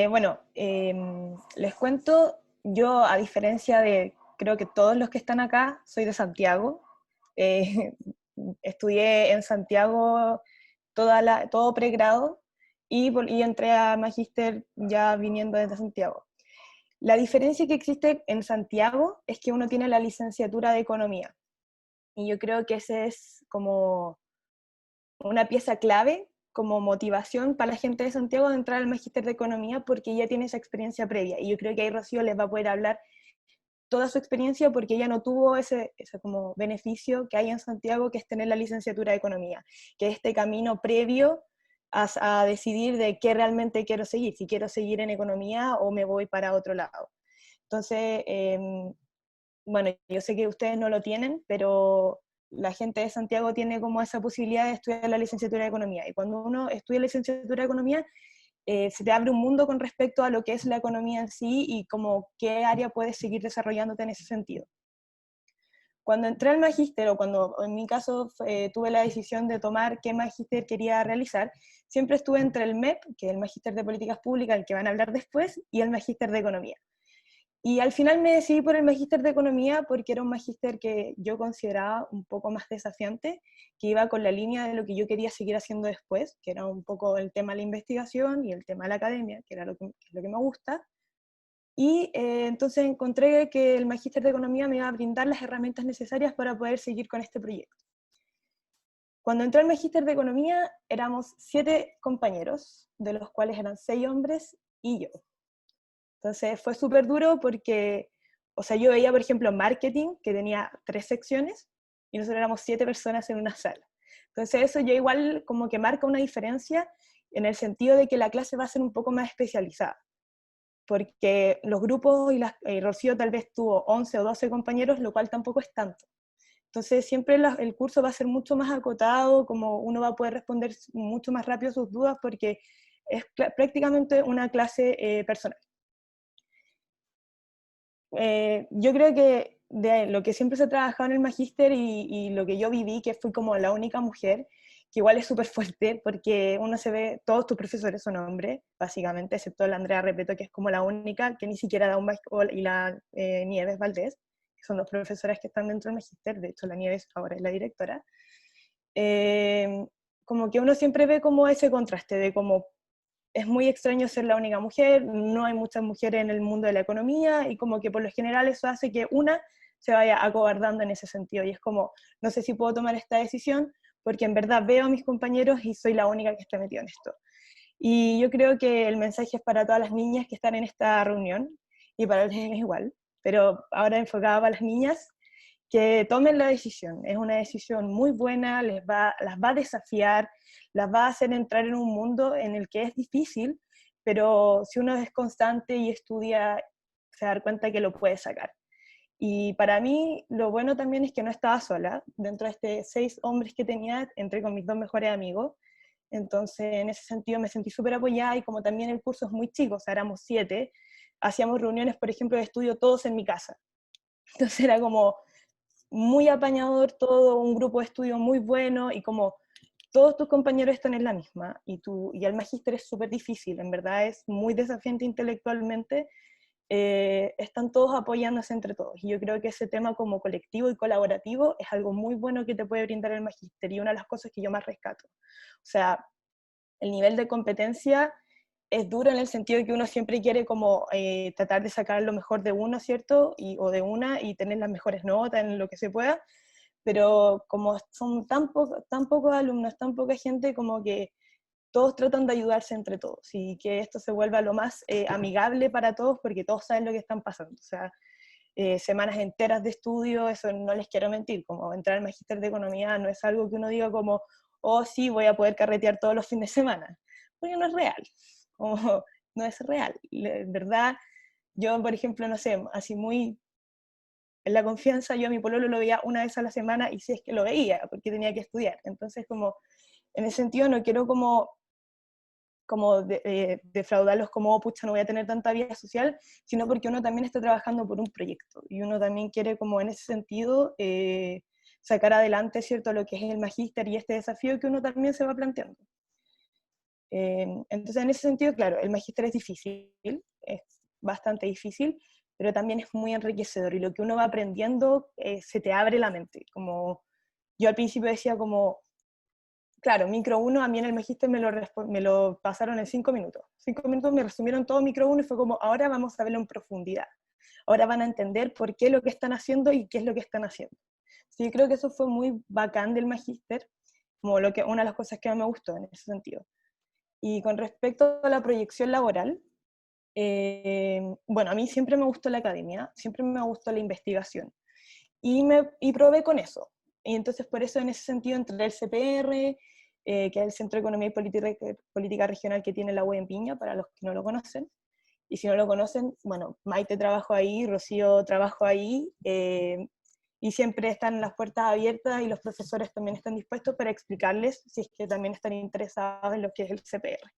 Bueno, les cuento, yo a diferencia de creo que todos los que están acá, soy de Santiago. Eh, Estudié en Santiago todo pregrado y entré a magíster ya viniendo desde Santiago. La diferencia que existe en Santiago es que uno tiene la licenciatura de Economía. Y yo creo que ese es como una pieza clave como motivación para la gente de Santiago de entrar al Magíster de Economía porque ya tiene esa experiencia previa. Y yo creo que ahí Rocío les va a poder hablar toda su experiencia porque ella no tuvo ese como beneficio que hay en Santiago, que es tener la licenciatura de Economía, que es este camino previo a decidir de qué realmente quiero seguir, si quiero seguir en Economía o me voy para otro lado. Entonces, bueno, yo sé que ustedes no lo tienen, pero la gente de Santiago tiene como esa posibilidad de estudiar la licenciatura de Economía. Y cuando uno estudia la licenciatura de Economía, se te abre un mundo con respecto a lo que es la economía en sí y como qué área puedes seguir desarrollándote en ese sentido. Cuando entré al magíster, o cuando en mi caso tuve la decisión de tomar qué magíster quería realizar, siempre estuve entre el MEP, que es el magíster de políticas públicas, el que van a hablar después, y el magíster de economía. Y al final me decidí por el magíster de economía porque era un magíster que yo consideraba un poco más desafiante, que iba con la línea de lo que yo quería seguir haciendo después, que era un poco el tema de la investigación y el tema de la academia, que era lo que me gusta. Y entonces encontré que el magíster de economía me iba a brindar las herramientas necesarias para poder seguir con este proyecto. Cuando entré al magíster de economía éramos 7 compañeros, de los cuales eran 6 hombres y yo. Entonces fue súper duro porque, o sea, yo veía, por ejemplo, marketing, que tenía 3 secciones, y nosotros éramos 7 personas en una sala. Entonces eso ya igual como que marca una diferencia en el sentido de que la clase va a ser un poco más especializada, porque los grupos y Rocío tal vez tuvo 11 o 12 compañeros, lo cual tampoco es tanto. Entonces siempre el curso va a ser mucho más acotado, como uno va a poder responder mucho más rápido sus dudas porque es prácticamente una clase personal. Yo creo que de lo que siempre se ha trabajado en el magíster y lo que yo viví, que fui como la única mujer, que igual es súper fuerte, porque uno se ve, todos tus profesores son hombres, básicamente, excepto la Andrea Repeto, que es como la única que ni siquiera da un magíster, y la Nieves Valdés, que son dos profesoras que están dentro del magíster, de hecho la Nieves ahora es la directora. Eh, Como que uno siempre ve como ese contraste de como es muy extraño ser la única mujer, no hay muchas mujeres en el mundo de la economía y como que por lo general eso hace que una se vaya acobardando en ese sentido y es como, no sé si puedo tomar esta decisión porque en verdad veo a mis compañeros y soy la única que está metida en esto. Y yo creo que el mensaje es para todas las niñas que están en esta reunión y para los niños igual, pero ahora enfocada para las niñas, que tomen la decisión. Es una decisión muy buena, las va a desafiar, las va a hacer entrar en un mundo en el que es difícil, pero si uno es constante y estudia, se da cuenta que lo puede sacar. Y para mí lo bueno también es que no estaba sola. Dentro de este 6 hombres que tenía, entré con mis 2 mejores amigos. Entonces, en ese sentido me sentí súper apoyada y como también el curso es muy chico, o sea, éramos 7, hacíamos reuniones, por ejemplo, de estudio todos en mi casa. Entonces era como muy apañador todo, un grupo de estudio muy bueno y como todos tus compañeros están en la misma y el magíster es súper difícil, en verdad es muy desafiante intelectualmente, están todos apoyándose entre todos. Y yo creo que ese tema como colectivo y colaborativo es algo muy bueno que te puede brindar el magíster y una de las cosas que yo más rescato. O sea, el nivel de competencia es duro en el sentido de que uno siempre quiere como tratar de sacar lo mejor de uno, ¿cierto? O de una y tener las mejores notas en lo que se pueda, pero como son tan pocos alumnos, tan poca gente, como que todos tratan de ayudarse entre todos y que esto se vuelva lo más amigable para todos porque todos saben lo que están pasando. O sea, semanas enteras de estudio, eso no les quiero mentir, como entrar al magíster de economía no es algo que uno diga como, oh sí, voy a poder carretear todos los fines de semana, porque no es real, como, no es real. En verdad, yo, por ejemplo, no sé, así muy en la confianza, yo a mi pololo lo veía una vez a la semana y si es que lo veía, porque tenía que estudiar. Entonces, como, en ese sentido no quiero como defraudarlos como, oh, pucha, no voy a tener tanta vida social, sino porque uno también está trabajando por un proyecto y uno también quiere como en ese sentido sacar adelante, ¿cierto?, lo que es el magíster y este desafío que uno también se va planteando. Entonces, en ese sentido, claro, el magíster es difícil, es bastante difícil, pero también es muy enriquecedor, y lo que uno va aprendiendo se te abre la mente. Como yo al principio decía como, claro, micro 1 a mí en el magíster me lo pasaron en 5 minutos. 5 minutos me resumieron todo micro 1 y fue como, ahora vamos a verlo en profundidad. Ahora van a entender por qué lo que están haciendo y qué es lo que están haciendo. Sí, creo que eso fue muy bacán del magíster, como una de las cosas que más me gustó en ese sentido. Y con respecto a la proyección laboral, bueno, a mí siempre me gustó la academia, siempre me gustó la investigación, y probé con eso. Y entonces por eso en ese sentido entré al CPR, que es el Centro de Economía y Política Regional que tiene la UE en Piña, para los que no lo conocen. Y si no lo conocen, bueno, Maite trabajó ahí, Rocío trabajó ahí, y siempre están las puertas abiertas y los profesores también están dispuestos para explicarles si es que también están interesados en lo que es el CPR.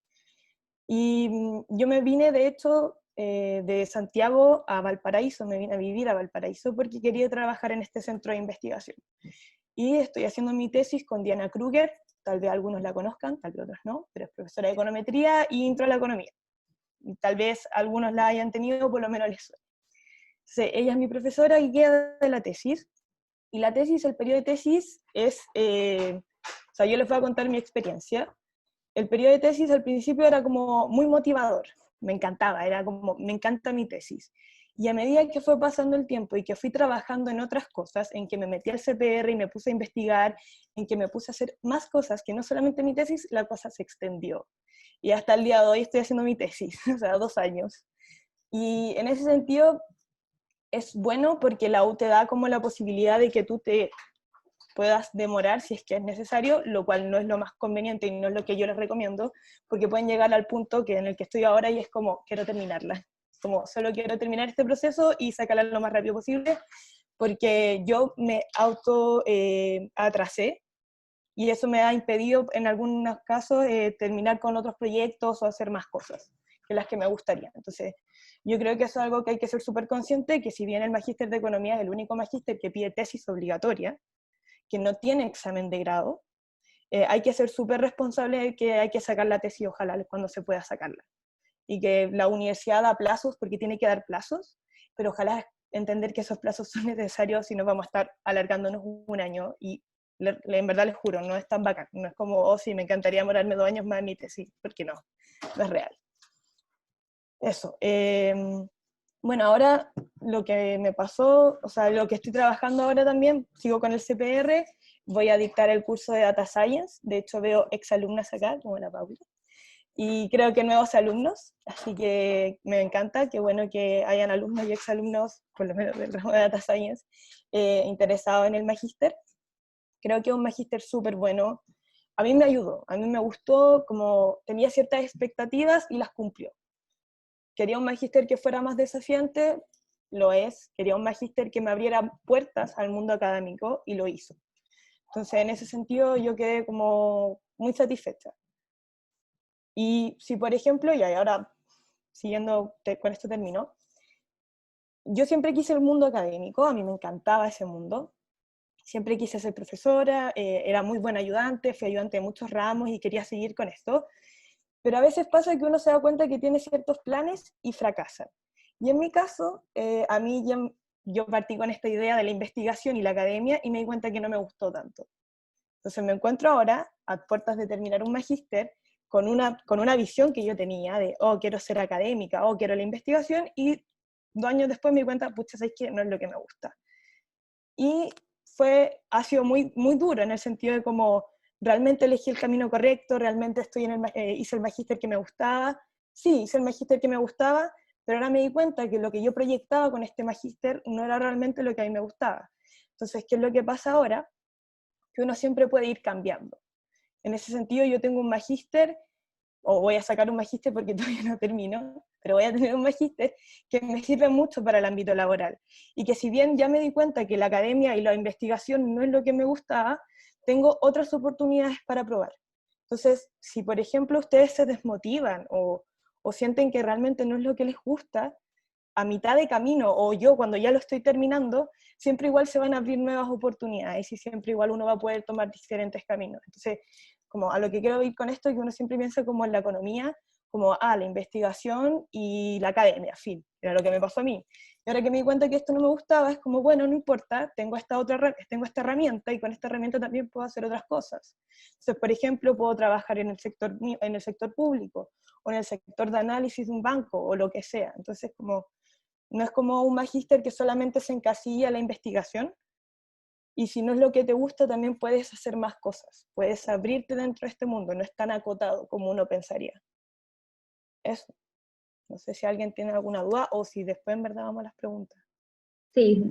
Y yo me vine, de hecho, de Santiago a Valparaíso, me vine a vivir a Valparaíso porque quería trabajar en este centro de investigación. Y estoy haciendo mi tesis con Diana Kruger, tal vez algunos la conozcan, tal vez otros no, pero es profesora de econometría y intro a la economía. Y tal vez algunos la hayan tenido, por lo menos les suena. Entonces, ella es mi profesora y guía de la tesis. Y la tesis, el periodo de tesis es, o sea, yo les voy a contar mi experiencia. El periodo de tesis al principio era como muy motivador, me encantaba, era como, me encanta mi tesis. Y a medida que fue pasando el tiempo y que fui trabajando en otras cosas, en que me metí al CPR y me puse a investigar, en que me puse a hacer más cosas que no solamente mi tesis, la cosa se extendió. Y hasta el día de hoy estoy haciendo mi tesis, o sea, 2 años. Y en ese sentido es bueno porque la U te da como la posibilidad de que tú te puedas demorar si es que es necesario, lo cual no es lo más conveniente y no es lo que yo les recomiendo, porque pueden llegar al punto que en el que estoy ahora y es como, quiero terminarla. Como, solo quiero terminar este proceso y sacarla lo más rápido posible, porque yo me auto atrasé, y eso me ha impedido en algunos casos terminar con otros proyectos o hacer más cosas que las que me gustaría. Entonces, yo creo que eso es algo que hay que ser súper consciente, que si bien el magíster de economía es el único magíster que pide tesis obligatoria, que no tiene examen de grado, hay que ser súper responsable de que hay que sacar la tesis, ojalá cuando se pueda sacarla. Y que la universidad da plazos, porque tiene que dar plazos, pero ojalá entender que esos plazos son necesarios, si no vamos a estar alargándonos un año. Y en verdad les juro, no es tan bacán. No es como, oh sí, me encantaría demorarme 2 años más en mi tesis, porque no, no es real. Eso. Bueno, ahora lo que me pasó, o sea, lo que estoy trabajando ahora también, sigo con el CPR, voy a dictar el curso de Data Science, de hecho veo exalumnas acá, como la Paula, y creo que nuevos alumnos, así que me encanta, qué bueno que hayan alumnos y exalumnos, por lo menos del ramo de Data Science, interesados en el magíster. Creo que es un magíster súper bueno, a mí me ayudó, a mí me gustó, como tenía ciertas expectativas y las cumplió. Quería un magíster que fuera más desafiante, lo es. Quería un magíster que me abriera puertas al mundo académico, y lo hizo. Entonces, en ese sentido, yo quedé como muy satisfecha. Y si, por ejemplo, y ahora siguiendo, con esto termino, yo siempre quise el mundo académico, a mí me encantaba ese mundo, siempre quise ser profesora, era muy buena ayudante, fui ayudante de muchos ramos y quería seguir con esto, pero a veces pasa que uno se da cuenta que tiene ciertos planes y fracasan. Y en mi caso, yo partí con esta idea de la investigación y la academia y me di cuenta que no me gustó tanto. Entonces me encuentro ahora a puertas de terminar un magíster con una visión que yo tenía de, oh, quiero ser académica, oh, quiero la investigación, y 2 años después me di cuenta, pucha, ¿sabes qué? No es lo que me gusta. Y ha sido muy, muy duro en el sentido de como realmente elegí el camino correcto, realmente hice el magíster que me gustaba. Sí, hice el magíster que me gustaba, pero ahora me di cuenta que lo que yo proyectaba con este magíster no era realmente lo que a mí me gustaba. Entonces, ¿qué es lo que pasa ahora? Que uno siempre puede ir cambiando. En ese sentido, yo tengo un magíster, o voy a sacar un magíster porque todavía no termino, pero voy a tener un magíster que me sirve mucho para el ámbito laboral. Y que si bien ya me di cuenta que la academia y la investigación no es lo que me gustaba, tengo otras oportunidades para probar. Entonces, si por ejemplo ustedes se desmotivan o sienten que realmente no es lo que les gusta, a mitad de camino, o yo cuando ya lo estoy terminando, siempre igual se van a abrir nuevas oportunidades y siempre igual uno va a poder tomar diferentes caminos. Entonces, como a lo que quiero ir con esto es que uno siempre piensa como en la economía, como, la investigación y la academia, fin, era lo que me pasó a mí. Y ahora que me di cuenta que esto no me gustaba, es como, bueno, no importa, tengo tengo esta herramienta, y con esta herramienta también puedo hacer otras cosas. Entonces, por ejemplo, puedo trabajar en el sector público, o en el sector de análisis de un banco, o lo que sea. Entonces, como, no es como un magíster que solamente se encasilla a la investigación, y si no es lo que te gusta, también puedes hacer más cosas, puedes abrirte dentro de este mundo, no es tan acotado como uno pensaría. Eso. No sé si alguien tiene alguna duda o si después en verdad vamos a las preguntas. Sí,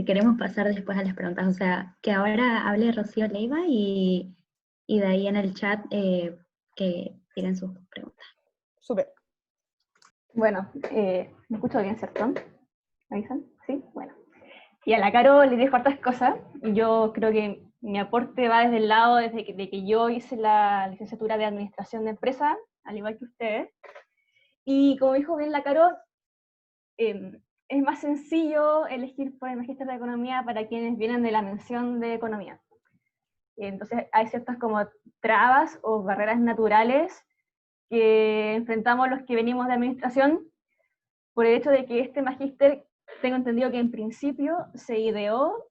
queremos pasar después a las preguntas, o sea, que ahora hable Rocío Leiva y de ahí en el chat que tienen sus preguntas. Súper. Bueno, me escucho bien, ¿cierto? ¿Me avisan? Sí, bueno. Y a la Caro le dejo hartas cosas. Yo creo que mi aporte va desde el lado de que yo hice la licenciatura de Administración de Empresas, al igual que ustedes. Y como dijo bien la Caro, es más sencillo elegir por el Magíster de Economía para quienes vienen de la mención de Economía. Entonces hay ciertas como trabas o barreras naturales que enfrentamos los que venimos de Administración por el hecho de que este magíster, tengo entendido que en principio se ideó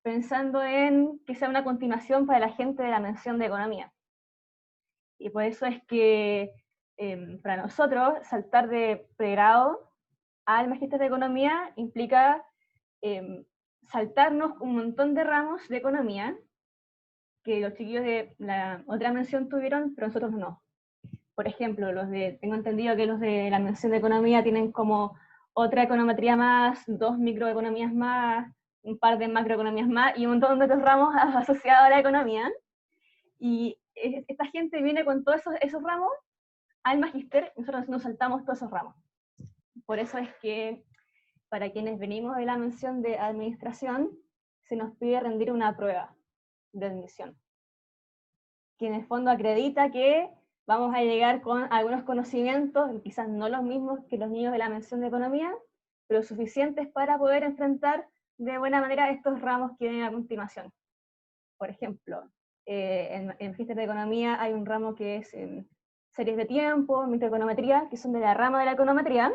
pensando en que sea una continuación para la gente de la mención de Economía. Y por eso es que para nosotros saltar de pregrado al magíster de Economía implica saltarnos un montón de ramos de Economía que los chiquillos de la otra mención tuvieron, pero nosotros no. Por ejemplo, tengo entendido que los de la mención de Economía tienen como otra econometría más, 2 microeconomías más, un par de macroeconomías más y un montón de otros ramos asociados a la economía. Y esta gente viene con todos esos ramos al magíster y nosotros nos saltamos todos esos ramos. Por eso es que para quienes venimos de la mención de administración, se nos pide rendir una prueba de admisión, que en el fondo acredita que vamos a llegar con algunos conocimientos, quizás no los mismos que los niños de la mención de economía, pero suficientes para poder enfrentar de buena manera estos ramos que vienen a continuación. Por ejemplo, en Magíster de Economía hay un ramo que es series de tiempo, microeconometría, que son de la rama de la econometría,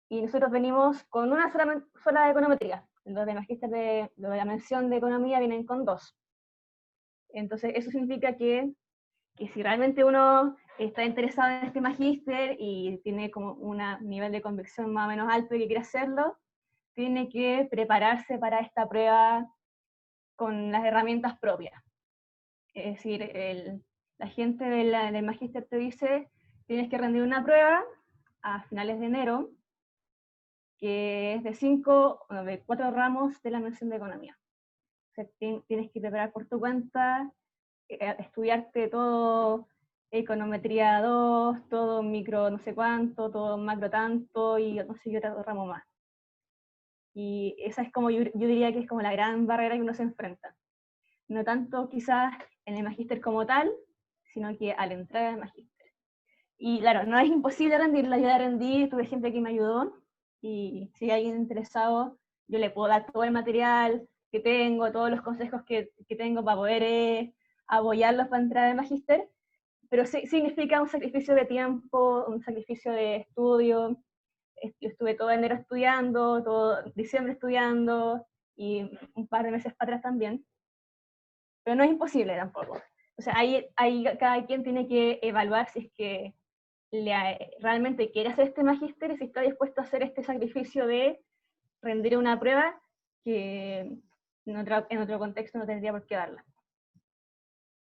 y nosotros venimos con una sola econometría. Los de Magíster de la mención de Economía vienen con 2. Entonces, eso significa que si realmente uno está interesado en este magíster y tiene como un nivel de convicción más o menos alto y que quiere hacerlo, tiene que prepararse para esta prueba con las herramientas propias. Es decir, la gente del magíster te dice, tienes que rendir una prueba a finales de enero, que es de 4 ramos de la mención de economía. O sea, tienes que preparar por tu cuenta, estudiarte todo econometría 2, todo micro no sé cuánto, todo macro tanto y no sé qué otro ramo más. Y esa es como, yo diría que es como la gran barrera que uno se enfrenta. No tanto quizás en el magíster como tal, sino que al entrar al magíster. Y claro, no es imposible rendirla, yo la rendí, tuve gente que me ayudó, y si hay alguien interesado, yo le puedo dar todo el material que tengo, todos los consejos que tengo para poder apoyarlos para entrar al magíster, pero sí, significa un sacrificio de tiempo, un sacrificio de estudio. Yo estuve todo enero estudiando, todo diciembre estudiando, y un par de meses para atrás también, pero no es imposible tampoco. O sea, ahí cada quien tiene que evaluar si es que realmente quiere hacer este magíster y si está dispuesto a hacer este sacrificio de rendir una prueba que en otro contexto no tendría por qué darla.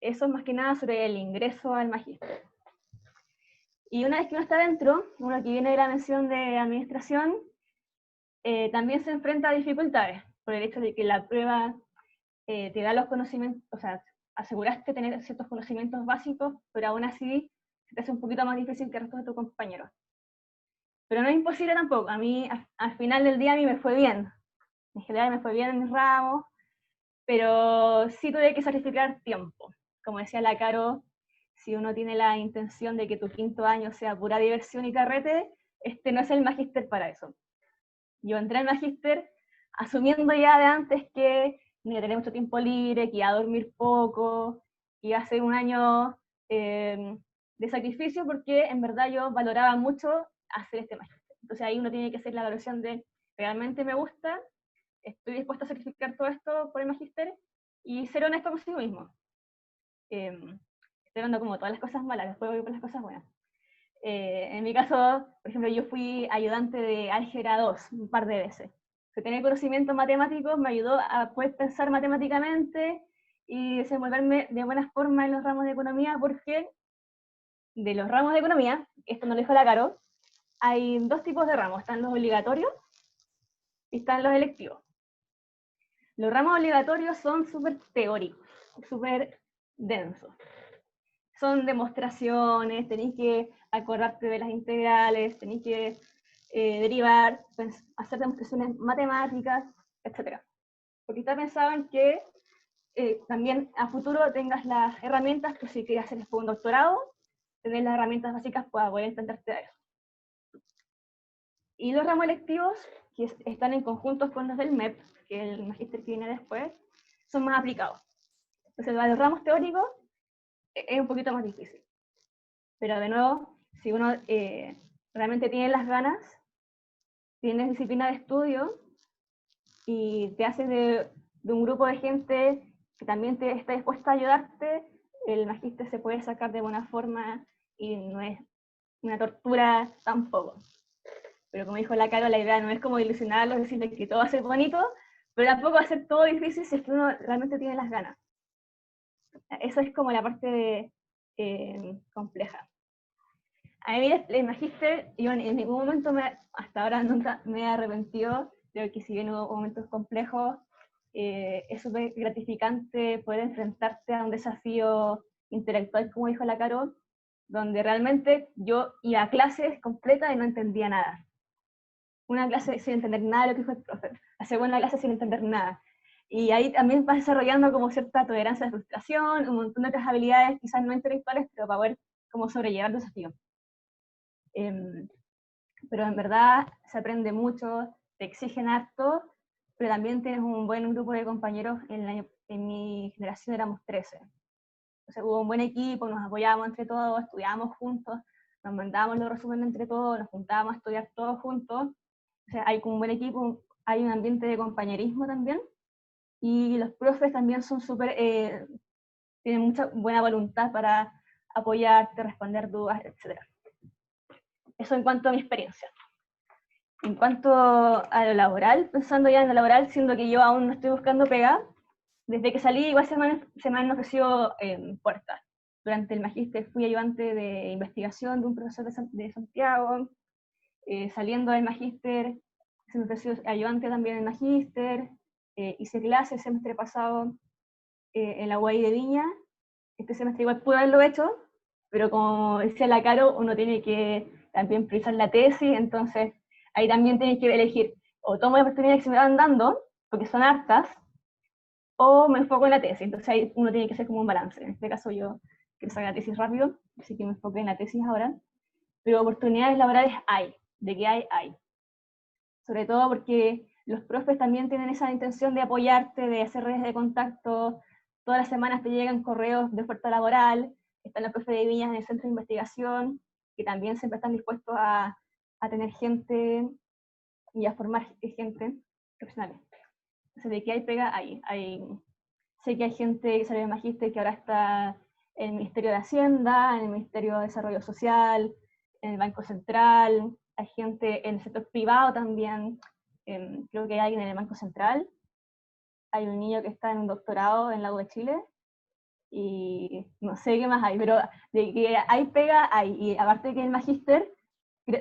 Eso es más que nada sobre el ingreso al magíster. Y una vez que uno está dentro, uno que viene de la mención de administración, también se enfrenta a dificultades, por el hecho de que la prueba te da los conocimientos, o sea, aseguraste tener ciertos conocimientos básicos, pero aún así se te hace un poquito más difícil que el resto de tus compañeros. Pero no es imposible tampoco. A mí, al final del día, a mí me fue bien. En general me fue bien en mis ramos, pero sí tuve que sacrificar tiempo. Como decía la Caro, si uno tiene la intención de que tu quinto año sea pura diversión y carrete, este no es el magíster para eso. Yo entré al magíster asumiendo ya de antes que iba a tener mucho tiempo libre, que iba a dormir poco, iba a ser un año de sacrificio porque en verdad yo valoraba mucho hacer este magíster. Entonces ahí uno tiene que hacer la evaluación de realmente me gusta, estoy dispuesta a sacrificar todo esto por el magíster y ser honesto consigo mismo. Estoy hablando como todas las cosas malas, después voy por las cosas buenas. En mi caso, por ejemplo, yo fui ayudante de álgebra 2 un par de veces. Tener conocimientos matemáticos me ayudó a poder pensar matemáticamente y desenvolverme de buena forma en los ramos de economía, porque de los ramos de economía, esto nos lo dijo la Caro, hay dos tipos de ramos, están los obligatorios y están los electivos. Los ramos obligatorios son súper teóricos, súper densos. Son demostraciones, tenéis que acordarte de las integrales, tenéis que derivar, hacer demostraciones matemáticas, etc. Porque está pensado en que también a futuro tengas las herramientas, que si quieres hacer después un doctorado, tener las herramientas básicas para poder entenderte a eso. Y los ramos electivos, que están en conjuntos con los del MEP, que es el magíster que viene después, son más aplicados. Entonces, los ramos teóricos es un poquito más difícil. Pero de nuevo, si uno realmente tiene las ganas, tienes disciplina de estudio y te haces de un grupo de gente que también te está dispuesta a ayudarte, el magíster se puede sacar de buena forma y no es una tortura tampoco. Pero como dijo la Caro, la idea no es como ilusionarlos, decirles que todo va a ser bonito, pero tampoco va a ser todo difícil si es que uno realmente tiene las ganas. Esa es como la parte compleja. A mí el magíster, yo en ningún momento, hasta ahora nunca me he arrepentido. Creo que si bien hubo momentos complejos, es súper gratificante poder enfrentarte a un desafío intelectual, como dijo la Caro, donde realmente yo iba a clases completas y no entendía nada. Una clase sin entender nada de lo que dijo el profe, la segunda clase sin entender nada. Y ahí también vas desarrollando como cierta tolerancia a la frustración, un montón de otras habilidades, quizás no intelectuales, pero para poder como sobrellevar el desafío. Pero en verdad se aprende mucho, te exigen harto, pero también tienes un buen grupo de compañeros. En mi generación éramos 13. Entonces hubo un buen equipo, nos apoyábamos entre todos, estudiábamos juntos, nos mandábamos los resúmenes entre todos, nos juntábamos a estudiar todos juntos. O sea, hay un buen equipo, hay un ambiente de compañerismo también, y los profes también son súper, tienen mucha buena voluntad para apoyarte, responder dudas, etc. Eso en cuanto a mi experiencia. En cuanto a lo laboral, pensando ya en lo laboral, siendo que yo aún no estoy buscando pega, desde que salí igual se me han ofrecido puertas. Durante el magíster fui ayudante de investigación de un profesor de Santiago. Saliendo del magíster se me ofreció ayudante también en el magíster. Hice clases el semestre pasado en la UAI de Viña. Este semestre igual pude haberlo hecho, pero como decía la Caro, uno tiene que también priorizar la tesis, entonces ahí también tienes que elegir, o tomo las oportunidades que se me van dando, porque son hartas, o me enfoco en la tesis. Entonces ahí uno tiene que hacer como un balance. En este caso yo quiero sacar la tesis rápido, así que me enfoqué en la tesis ahora. Pero oportunidades laborales hay, de que hay. Sobre todo porque los profes también tienen esa intención de apoyarte, de hacer redes de contacto. Todas las semanas te llegan correos de oferta laboral. Están los profes de Viñas en el centro de investigación, que también siempre están dispuestos a tener gente y a formar gente profesional. Entonces, de que hay pega, sé que hay gente que salió de magíster que ahora está en el Ministerio de Hacienda, en el Ministerio de Desarrollo Social, en el Banco Central, hay gente en el sector privado también, creo que hay alguien en el Banco Central, hay un niño que está en un doctorado en la U de Chile, y no sé qué más hay, pero de que hay pega, hay. Y aparte de que el magíster,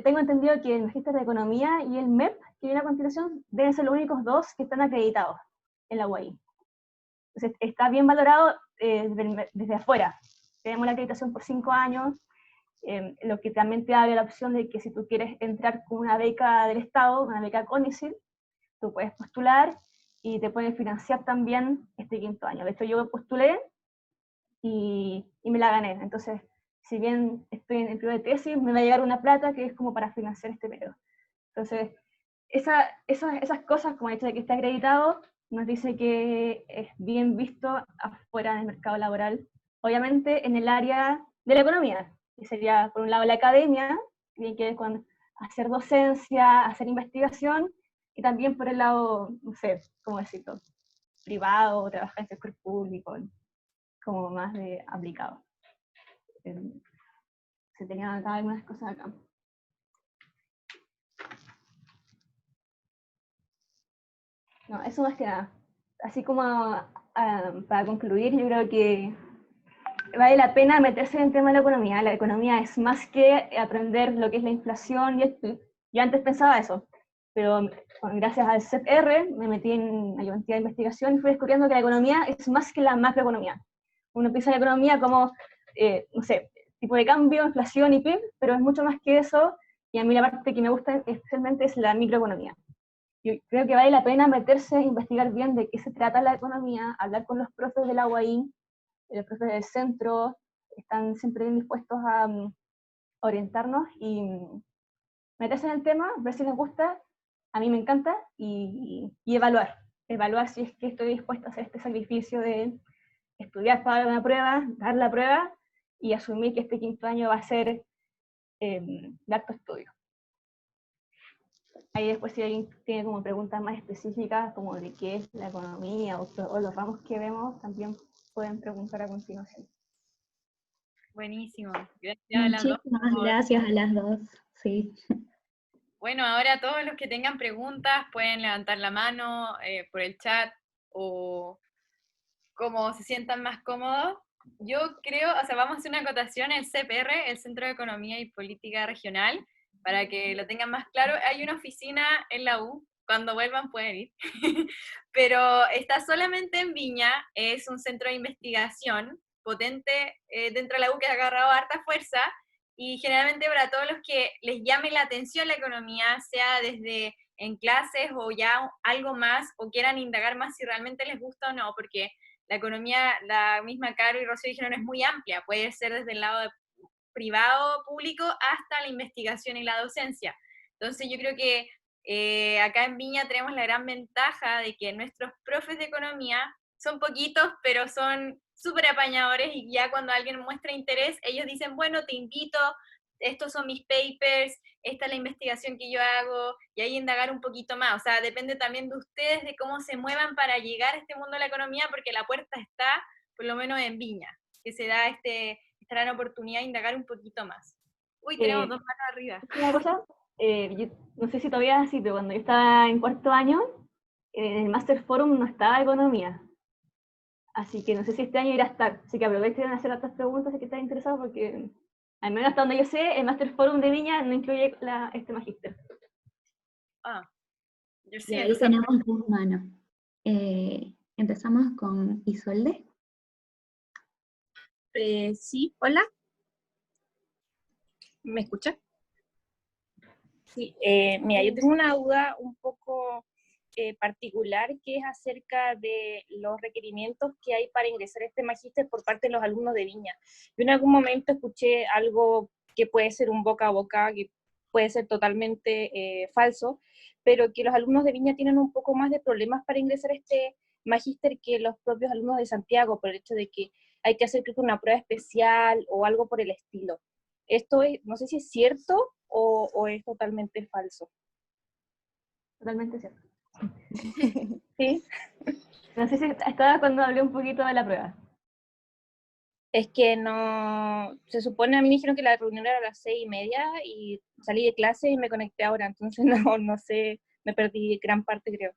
tengo entendido que el magíster de Economía y el MEP, que viene a continuación, deben ser los únicos dos que están acreditados en la UAI. Entonces, está bien valorado desde afuera. Tenemos la acreditación por 5 años, lo que también te abre la opción de que si tú quieres entrar con una beca del Estado, una beca CONICET, tú puedes postular y te pueden financiar también este 5.º año. De hecho, yo postulé y me la gané. Entonces, si bien estoy en el periodo de tesis, me va a llegar una plata que es como para financiar este periodo. Entonces, esas cosas, como el hecho de que esté acreditado, nos dice que es bien visto afuera del mercado laboral obviamente en el área de la economía, que sería por un lado la academia, que tiene que ver con hacer docencia, hacer investigación, y también por el lado, no sé, ¿cómo decirlo?, privado, trabajar en el sector público, como más de aplicado. Se tenían acá algunas cosas acá. No, eso más que nada. Así como para concluir, yo creo que vale la pena meterse en el tema de la economía. La economía es más que aprender lo que es la inflación y el PIB. Yo antes pensaba eso, pero gracias al CEPR me metí en la cantidad de investigación y fui descubriendo que la economía es más que la macroeconomía. Uno piensa en la economía como, no sé, tipo de cambio, inflación y PIB, pero es mucho más que eso, y a mí la parte que me gusta especialmente es la microeconomía. Yo creo que vale la pena meterse a investigar bien de qué se trata la economía, hablar con los profes de la UAI, los profes del centro, están siempre bien dispuestos a orientarnos y meterse en el tema, ver si les gusta, a mí me encanta, y evaluar si es que estoy dispuesta a hacer este sacrificio de estudiar para una prueba, dar la prueba, y asumir que este quinto año va a ser de alto estudio. Ahí después si alguien tiene como preguntas más específicas, como de qué es la economía o los ramos que vemos, también pueden preguntar a continuación. Buenísimo. Gracias a las dos. Muchísimas gracias a las dos. Sí. Bueno, ahora todos los que tengan preguntas pueden levantar la mano por el chat o como se sientan más cómodos. Yo creo, o sea, vamos a hacer una acotación, el CPR, el Centro de Economía y Política Regional, para que lo tengan más claro. Hay una oficina en la U, cuando vuelvan pueden ir, pero está solamente en Viña, es un centro de investigación potente dentro de la U que ha agarrado harta fuerza, y generalmente para todos los que les llame la atención la economía, sea desde en clases o ya algo más, o quieran indagar más si realmente les gusta o no, porque la economía, la misma Caro y Rocío dijeron, es muy amplia, puede ser desde el lado privado, público, hasta la investigación y la docencia. Entonces yo creo que acá en Viña tenemos la gran ventaja de que nuestros profes de economía son poquitos, pero son súper apañadores, y ya cuando alguien muestra interés, ellos dicen, bueno, te invito, estos son mis papers, esta es la investigación que yo hago, y ahí indagar un poquito más. O sea, depende también de ustedes, de cómo se muevan para llegar a este mundo de la economía, porque la puerta está, por lo menos en Viña, que se da esta gran oportunidad de indagar un poquito más. Uy, tenemos dos manos arriba. Una cosa, yo no sé si todavía es así, pero cuando yo estaba en cuarto año, en el Master Forum no estaba economía. Así que no sé si este año irá a estar. Así que aprovechen de hacer otras preguntas si están interesados, porque al menos hasta donde yo sé, el Master Forum de Viña no incluye magíster. Ah, yo sí. Y ahí tenemos dos manos. Empezamos con Isolde. Sí, hola. ¿Me escucha? Sí, mira, yo tengo una duda un poco particular, que es acerca de los requerimientos que hay para ingresar a este magíster por parte de los alumnos de Viña. Yo en algún momento escuché algo que puede ser un boca a boca, que puede ser totalmente falso, pero que los alumnos de Viña tienen un poco más de problemas para ingresar a este magíster que los propios alumnos de Santiago, por el hecho de que hay que hacer, creo que, una prueba especial o algo por el estilo. Esto es, no sé si es cierto o es totalmente falso. Totalmente cierto. Sí. No sé si estaba cuando hablé un poquito de la prueba. Es que no, se supone, a mí me dijeron que la reunión era a las 6:30 y salí de clase y me conecté ahora, entonces no sé, me perdí gran parte, creo.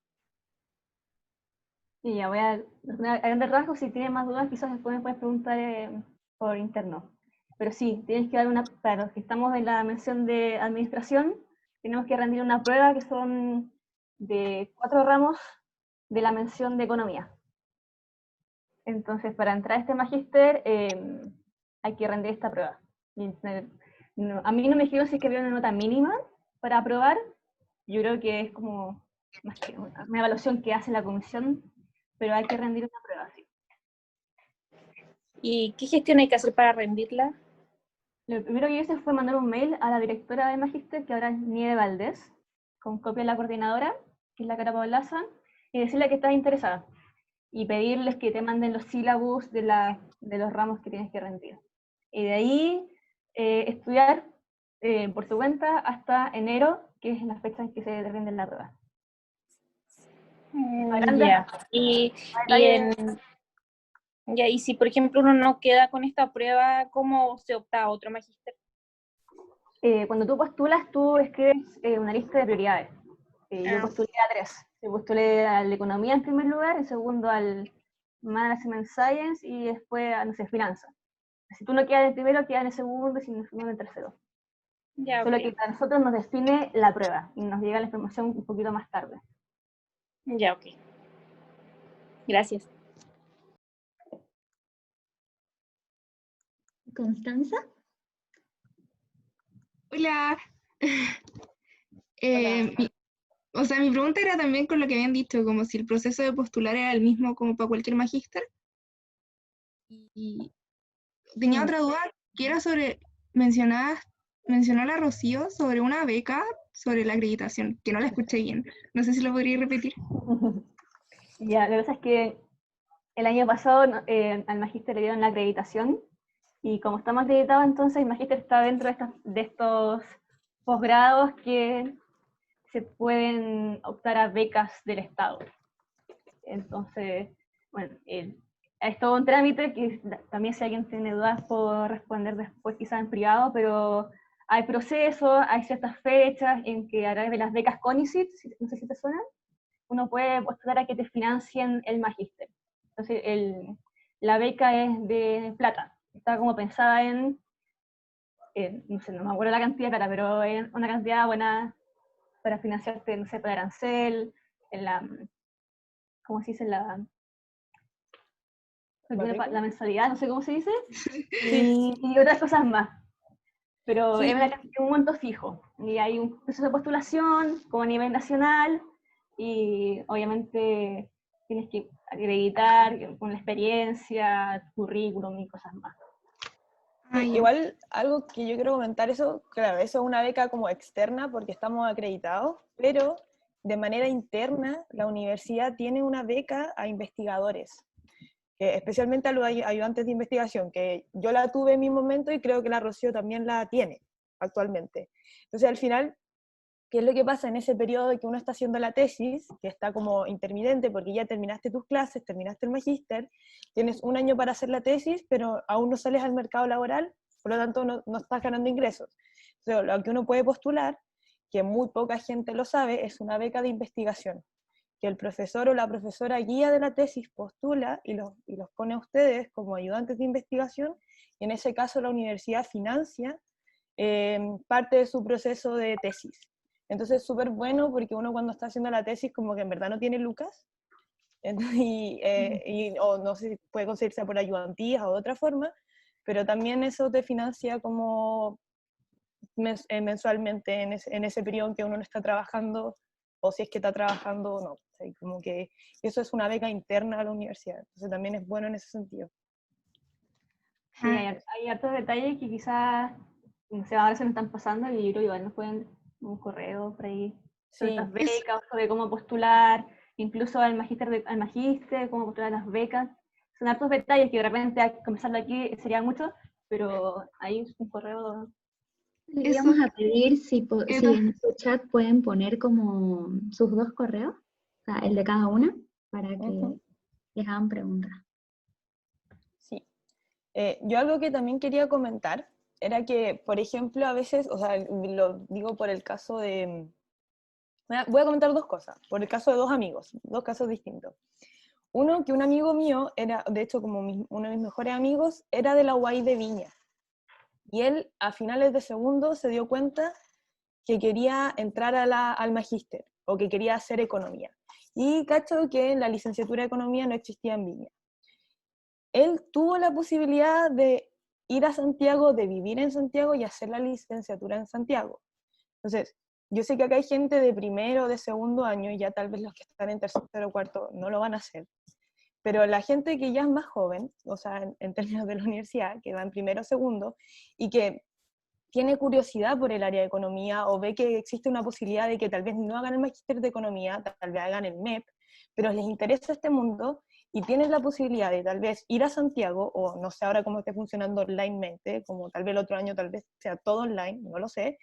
Y ya voy a grandes rasgos, si tienen más dudas quizás después me puedes preguntar por interno. Pero sí, tienes que dar para los que estamos en la mención de administración, tenemos que rendir una prueba que son de 4 ramos de la mención de economía. Entonces, para entrar a este magíster hay que rendir esta prueba. A mí no me dijeron si es que había una nota mínima para aprobar. Yo creo que es como más que una evaluación que hace la comisión, pero hay que rendir una prueba, sí. ¿Y qué gestión hay que hacer para rendirla? Lo primero que hice fue mandar un mail a la directora del magíster, que ahora es Nieve Valdés, con copia de la coordinadora, que es la Cara Paulaza, y decirle que estaba interesada. y pedirles que te manden los sílabus de los ramos que tienes que rendir. Y de ahí estudiar por tu cuenta hasta enero, que es la fecha en que se rinde la prueba. Ya. Y si, por ejemplo, uno no queda con esta prueba, ¿cómo se opta a otro magíster? Cuando tú postulas, tú escribes una lista de prioridades. Yo postulé a 3. Yo postulé al de Economía en primer lugar, en segundo al Management Science y después a, no sé, Finanzas. Si tú no quedas en el primero, quedas en el segundo y si no en el tercero. Ya, Solo ok. que para nosotros nos define la prueba y nos llega la información un poquito más tarde. Ya, ok. Gracias. ¿Constanza? Hola. Hola. Mi pregunta era también con lo que habían dicho, como si el proceso de postular era el mismo como para cualquier magíster. Y tenía otra duda, que era mencionó la Rocío sobre una beca sobre la acreditación, que no la escuché bien. No sé si lo podría repetir. Ya, lo que pasa es que el año pasado al magíster le dieron la acreditación y como estamos acreditados, entonces el magíster está dentro de estos posgrados que se pueden optar a becas del Estado. Entonces, bueno, es todo un trámite que también si alguien tiene dudas puedo responder después quizás en privado, pero hay procesos, hay ciertas fechas en que a través de las becas CONICET, no sé si te suenan, uno puede postular a que te financien el magíster. Entonces, la beca es de plata, está como pensada no sé, no me acuerdo la cantidad de plata, pero es una cantidad buena para financiarte, no sé, para arancel, en la, ¿cómo se dice? La mensualidad, no sé cómo se dice, y otras cosas más. Pero Sí. es un monto fijo, y hay un proceso de postulación como a nivel nacional, y obviamente tienes que acreditar con la experiencia, currículum y cosas más. Igual algo que yo quiero comentar, eso, claro, eso es una beca como externa porque estamos acreditados, pero de manera interna la universidad tiene una beca a investigadores, especialmente a los ayudantes de investigación, que yo la tuve en mi momento y creo que la Rocío también la tiene actualmente. Entonces al final, ¿qué es lo que pasa en ese periodo de que uno está haciendo la tesis, que está como intermitente porque ya terminaste tus clases, terminaste el magíster, tienes un año para hacer la tesis, pero aún no sales al mercado laboral, por lo tanto no estás ganando ingresos? Entonces, lo que uno puede postular, que muy poca gente lo sabe, es una beca de investigación, que el profesor o la profesora guía de la tesis postula y los pone a ustedes como ayudantes de investigación, y en ese caso la universidad financia parte de su proceso de tesis. Entonces es súper bueno porque uno cuando está haciendo la tesis como que en verdad no tiene lucas, o no sé si puede conseguirse por ayudantías o de otra forma, pero también eso te financia como mensualmente en ese periodo en que uno no está trabajando, o si es que está trabajando o no. O sea, como que eso es una beca interna a la universidad, entonces también es bueno en ese sentido. Sí, hay hartos detalles que quizás, no sé, ahora se nos están pasando y yo creo que igual nos pueden un correo por ahí sobre las becas, sobre cómo postular, incluso al magíster, cómo postular las becas. Son hartos detalles que de repente al comenzarlo aquí sería mucho, pero ahí un correo. Les íbamos a pedir si en su chat pueden poner como sus 2 correos, o sea, el de cada una, para que les hagan preguntas. Sí. Yo algo que también quería comentar era que, por ejemplo, a veces, o sea, lo digo por el caso de... Voy a comentar 2 cosas, por el caso de 2 amigos, 2 casos distintos. Uno, que un amigo mío era, de hecho, como uno de mis mejores amigos, era de la UAI de Viña. Y él, a finales de segundo, se dio cuenta que quería entrar al magíster, o que quería hacer economía. Y cacho que la licenciatura de economía no existía en Viña. Él tuvo la posibilidad de ir a Santiago, de vivir en Santiago y hacer la licenciatura en Santiago. Entonces, yo sé que acá hay gente de primero o de segundo año, y ya tal vez los que están en tercero o cuarto no lo van a hacer, pero la gente que ya es más joven, o sea, en términos de la universidad, que va en primero o segundo, y que tiene curiosidad por el área de economía, o ve que existe una posibilidad de que tal vez no hagan el magíster de economía, tal vez hagan el MEP, pero les interesa este mundo, y tienes la posibilidad de tal vez ir a Santiago, o no sé ahora cómo esté funcionando onlinemente, como tal vez el otro año tal vez sea todo online, no lo sé,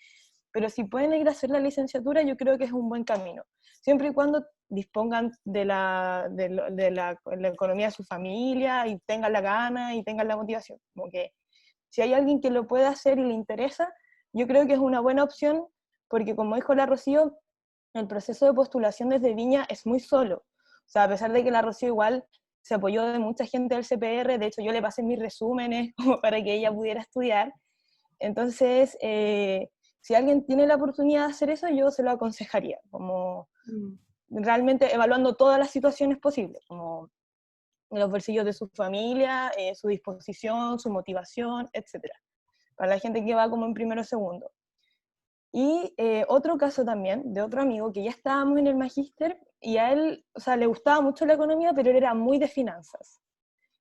pero si pueden ir a hacer la licenciatura, yo creo que es un buen camino, siempre y cuando dispongan de la economía de su familia, y tengan la gana, y tengan la motivación, como que si hay alguien que lo puede hacer y le interesa, yo creo que es una buena opción, porque como dijo la Rocío, el proceso de postulación desde Viña es muy solo. O sea, a pesar de que la Rocío igual se apoyó de mucha gente del CPR, de hecho yo le pasé mis resúmenes como para que ella pudiera estudiar. Entonces, si alguien tiene la oportunidad de hacer eso, yo se lo aconsejaría, como realmente evaluando todas las situaciones posibles, como los bolsillos de su familia, su disposición, su motivación, etc. Para la gente que va como en primero o segundo. Y otro caso también, de otro amigo, que ya estábamos en el magíster, y a él, o sea, le gustaba mucho la economía, pero él era muy de finanzas.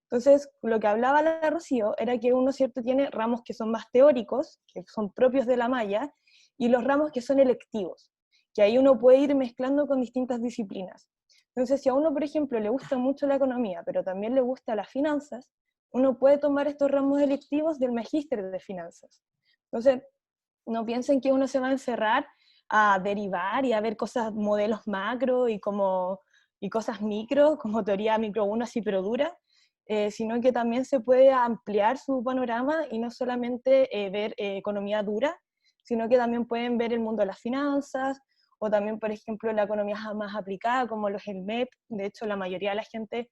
Entonces, lo que hablaba la Rocío era que uno, ¿cierto?, tiene ramos que son más teóricos, que son propios de la malla, y los ramos que son electivos, que ahí uno puede ir mezclando con distintas disciplinas. Entonces, si a uno, por ejemplo, le gusta mucho la economía, pero también le gusta las finanzas, uno puede tomar estos ramos electivos del magíster de finanzas. Entonces, no piensen que uno se va a encerrar a derivar y a ver cosas, modelos macro y cosas micro, como teoría micro 1 así pero dura, sino que también se puede ampliar su panorama y no solamente ver economía dura, sino que también pueden ver el mundo de las finanzas, o también, por ejemplo, la economía más aplicada, como los el MEP. De hecho, la mayoría de la gente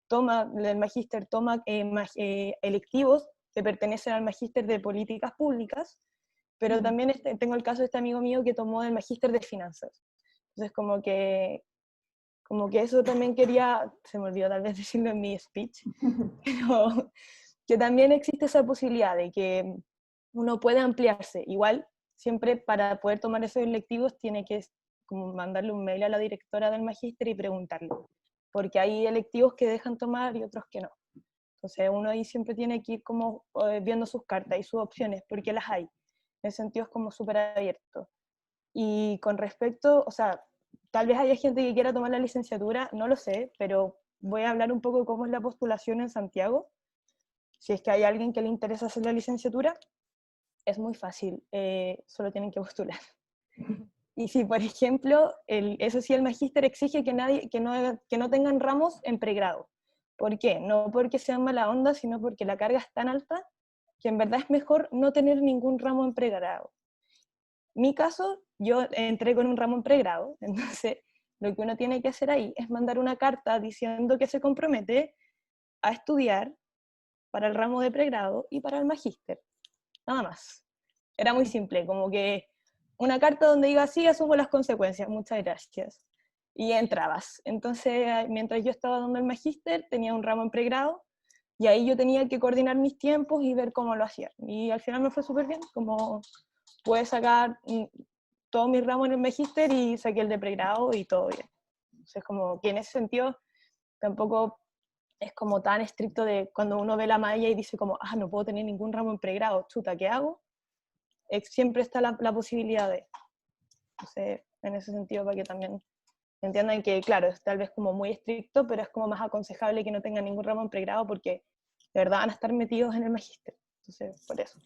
del magíster toma electivos que pertenecen al magíster de políticas públicas, pero también tengo el caso de este amigo mío que tomó el magíster de finanzas. Entonces, como que eso también quería, se me olvidó tal vez decirlo en mi speech, pero que también existe esa posibilidad de que uno puede ampliarse. Igual, siempre para poder tomar esos electivos tiene que como mandarle un mail a la directora del magíster y preguntarle, porque hay electivos que dejan tomar y otros que no. Entonces uno ahí siempre tiene que ir como viendo sus cartas y sus opciones, porque las hay. En ese sentido es como súper abierto. Y con respecto, o sea, tal vez haya gente que quiera tomar la licenciatura, no lo sé, pero voy a hablar un poco de cómo es la postulación en Santiago. Si es que hay alguien que le interesa hacer la licenciatura, es muy fácil, solo tienen que postular. Y si, por ejemplo, eso sí, el magíster exige que no tengan ramos en pregrado. ¿Por qué? No porque sean mala onda, sino porque la carga es tan alta que en verdad es mejor no tener ningún ramo en pregrado. Mi caso, yo entré con un ramo en pregrado, entonces lo que uno tiene que hacer ahí es mandar una carta diciendo que se compromete a estudiar para el ramo de pregrado y para el magíster, nada más. Era muy simple, como que una carta donde diga, sí, asumo las consecuencias, muchas gracias. Y entrabas. Entonces, mientras yo estaba dando el magíster, tenía un ramo en pregrado, y ahí yo tenía que coordinar mis tiempos y ver cómo lo hacía. Y al final me fue súper bien, como pude sacar todos mis ramos en el magíster y saqué el de pregrado y todo bien. Entonces, como que en ese sentido tampoco es como tan estricto de cuando uno ve la malla y dice como, no puedo tener ningún ramo en pregrado, chuta, ¿qué hago? Siempre está la posibilidad de. Entonces, en ese sentido, para que también entiendan que, claro, es tal vez como muy estricto, pero es como más aconsejable que no tengan ningún ramo en pregrado porque de verdad van a estar metidos en el magíster. Entonces, por eso.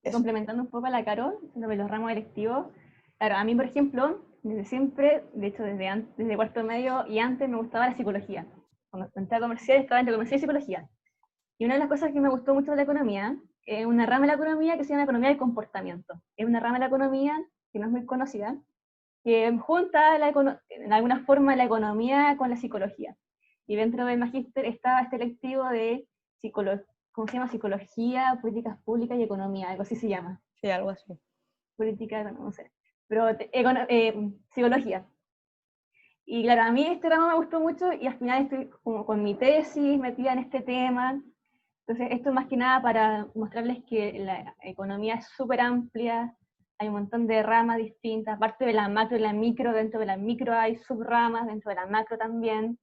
Complementando un poco a la Carol, sobre los ramos electivos. Claro, a mí, por ejemplo, desde siempre, de hecho desde cuarto medio y antes, me gustaba la psicología. Cuando entré a comercial, estaba entre comercial y psicología. Y una de las cosas que me gustó mucho de la economía es una rama de la economía que se llama economía del comportamiento. Es una rama de la economía que no es muy conocida, que junta en alguna forma la economía con la psicología. Y dentro del magíster estaba este electivo de ¿cómo se llama? Psicología, políticas públicas y economía, algo así se llama. Sí, algo así. Política, no sé. Pero psicología. Y claro, a mí este ramo me gustó mucho y al final estoy como con mi tesis metida en este tema. Entonces, esto es más que nada para mostrarles que la economía es súper amplia, hay un montón de ramas distintas, aparte de la macro y la micro, dentro de la micro hay subramas, dentro de la macro también,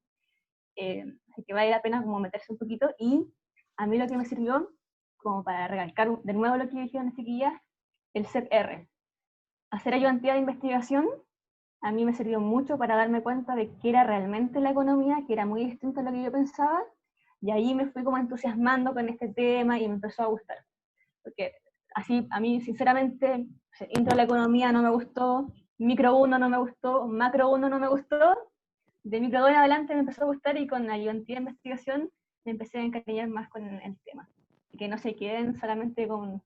así que vale la pena como meterse un poquito. Y a mí lo que me sirvió, como para recalcar de nuevo lo que dijeron las chiquillas, el CEP-R, hacer ayudantía de investigación a mí me sirvió mucho para darme cuenta de qué era realmente la economía, que era muy distinto a lo que yo pensaba, y ahí me fui como entusiasmando con este tema y me empezó a gustar. Porque así, a mí sinceramente, intro de la economía no me gustó, micro 1 no me gustó, macro 1 no me gustó, de micro 2 en adelante me empezó a gustar y con la ayudantía de investigación me empecé a encariñar más con el tema. Y que no se queden solamente con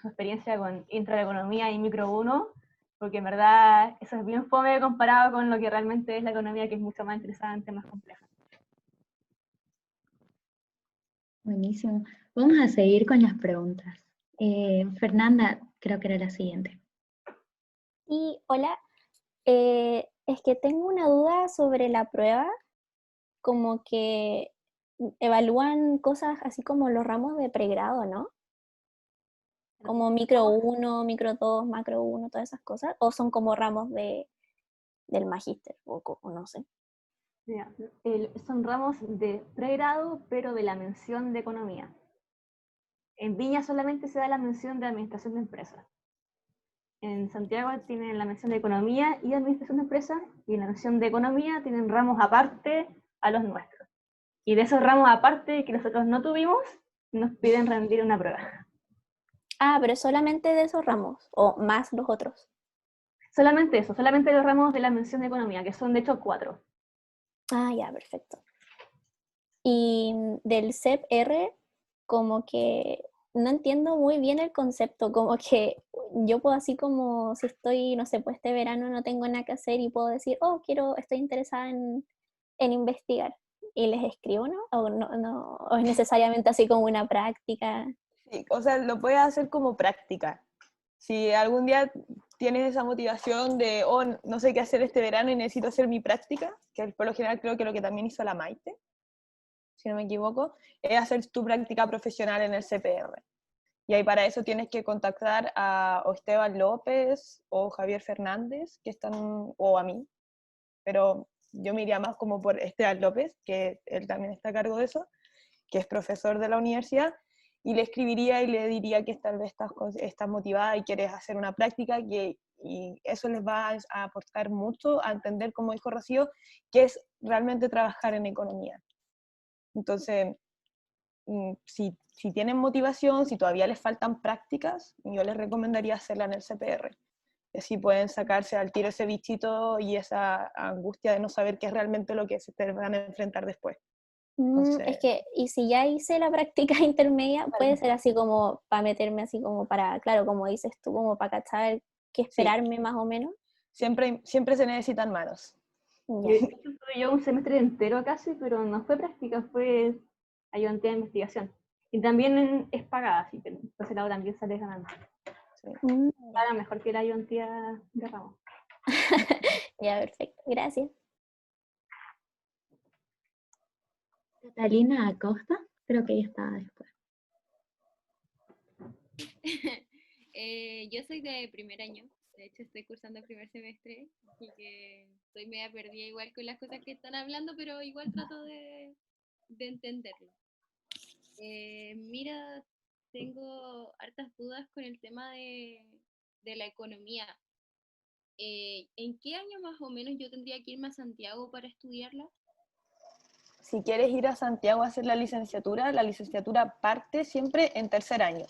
su experiencia con intro de la economía y micro 1, porque en verdad eso es bien fome comparado con lo que realmente es la economía, que es mucho más interesante, más compleja. Buenísimo. Vamos a seguir con las preguntas. Fernanda, creo que era la siguiente. Y hola, es que tengo una duda sobre la prueba, como que evalúan cosas así como los ramos de pregrado, ¿no? Como micro 1, micro 2, macro 1, todas esas cosas, o son como ramos del magíster, o no sé. Mira, son ramos de pregrado, pero de la mención de economía. En Viña solamente se da la mención de administración de empresas. En Santiago tienen la mención de economía y administración de empresas, y en la mención de economía tienen ramos aparte a los nuestros. Y de esos ramos aparte que nosotros no tuvimos, nos piden rendir una prueba. Ah, pero solamente de esos ramos, o más los otros. Solamente eso, solamente los ramos de la mención de economía, que son de hecho 4. Ah, ya, perfecto. Y del CEP-R, como que no entiendo muy bien el concepto, como que yo puedo así como si estoy, no sé, pues este verano no tengo nada que hacer y puedo decir, oh, estoy interesada en investigar. Y les escribo, ¿no? O es necesariamente así como una práctica. Sí, o sea, lo puedes hacer como práctica. Si algún día tienes esa motivación de, oh, no sé qué hacer este verano y necesito hacer mi práctica, que por lo general creo que lo que también hizo la Maite, si no me equivoco, es hacer tu práctica profesional en el CPR. Y ahí para eso tienes que contactar a o Esteban López o Javier Fernández, que están, o a mí, pero yo me iría más como por Esteban López, que él también está a cargo de eso, que es profesor de la universidad, y le escribiría y le diría que tal vez estás motivada y quieres hacer una práctica, y eso les va a aportar mucho a entender, como dijo Rocío, qué es realmente trabajar en economía. Entonces, si tienen motivación, si todavía les faltan prácticas, yo les recomendaría hacerla en el CPR. Así pueden sacarse al tiro ese bichito y esa angustia de no saber qué es realmente lo que se te van a enfrentar después. Entonces, Es que, y si ya hice la práctica intermedia, puede ser así como para meterme así como para, claro, como dices tú, como para cachar qué esperarme más o menos. siempre se necesitan manos. Ya. Tuve yo un semestre entero casi, pero no fue práctica, fue ayudantía de investigación. Y también es pagada, así que por ese lado también sales ganando. Sí. Paga mejor que la ayudantía de ramo. Ya, perfecto. Gracias. Catalina Acosta, creo que ella estaba después. Yo soy de primer año, de hecho estoy cursando el primer semestre, así que estoy media perdida igual con las cosas que están hablando, pero igual trato de entenderlo. Mira, tengo hartas dudas con el tema de la economía. ¿En qué año más o menos yo tendría que irme a Santiago para estudiarla? Si quieres ir a Santiago a hacer la licenciatura parte siempre en tercer año.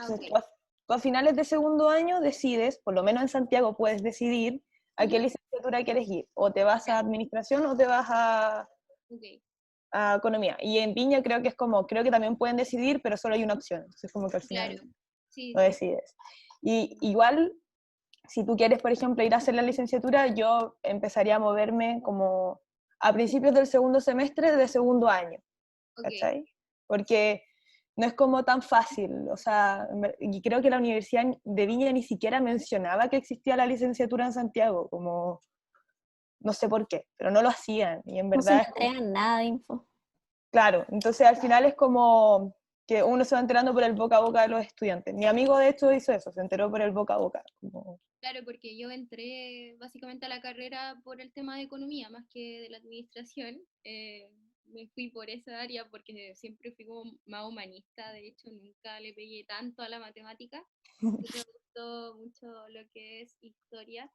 Entonces, Ok. tú a finales de segundo año decides, por lo menos en Santiago puedes decidir a qué licenciatura quieres ir. O te vas a administración o te vas a economía. Y en Viña creo que también pueden decidir, pero solo hay una opción. Entonces como que al final Claro, sí, lo sí. decides. Y igual, si tú quieres, por ejemplo, ir a hacer la licenciatura, yo empezaría a moverme como a principios del segundo semestre de segundo año. ¿Cachai? Porque no es como tan fácil, o sea, y creo que la Universidad de Viña ni siquiera mencionaba que existía la licenciatura en Santiago, como, no sé por qué, pero no lo hacían, y en No se verdad me es como, entregan nada de info. claro, entonces al final es como que uno se va enterando por el boca a boca de los estudiantes. Mi amigo de hecho hizo eso, se enteró por el boca a boca. Como... Claro, porque yo entré básicamente a la carrera por el tema de economía más que de la administración. Me fui por esa área porque siempre fui como más humanista, de hecho nunca le pegué tanto a la matemática. Me gustó mucho lo que es historia.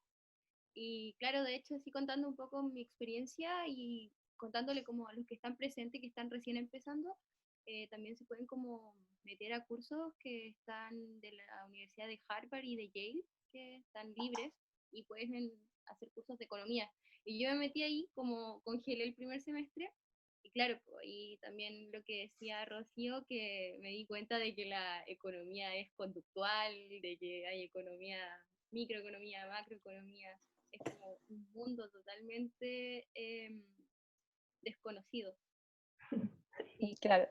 Y claro, de hecho, sí contando un poco mi experiencia y contándole como a los que están presentes, que están recién empezando, también se pueden como meter a cursos que están de la Universidad de Harvard y de Yale, que están libres y pueden hacer cursos de economía. Y yo me metí ahí, como congelé el primer semestre, y claro, y también lo que decía Rocío, que me di cuenta de que la economía es conductual, de que hay economía, microeconomía, macroeconomía, es como un mundo totalmente desconocido. Y, Claro.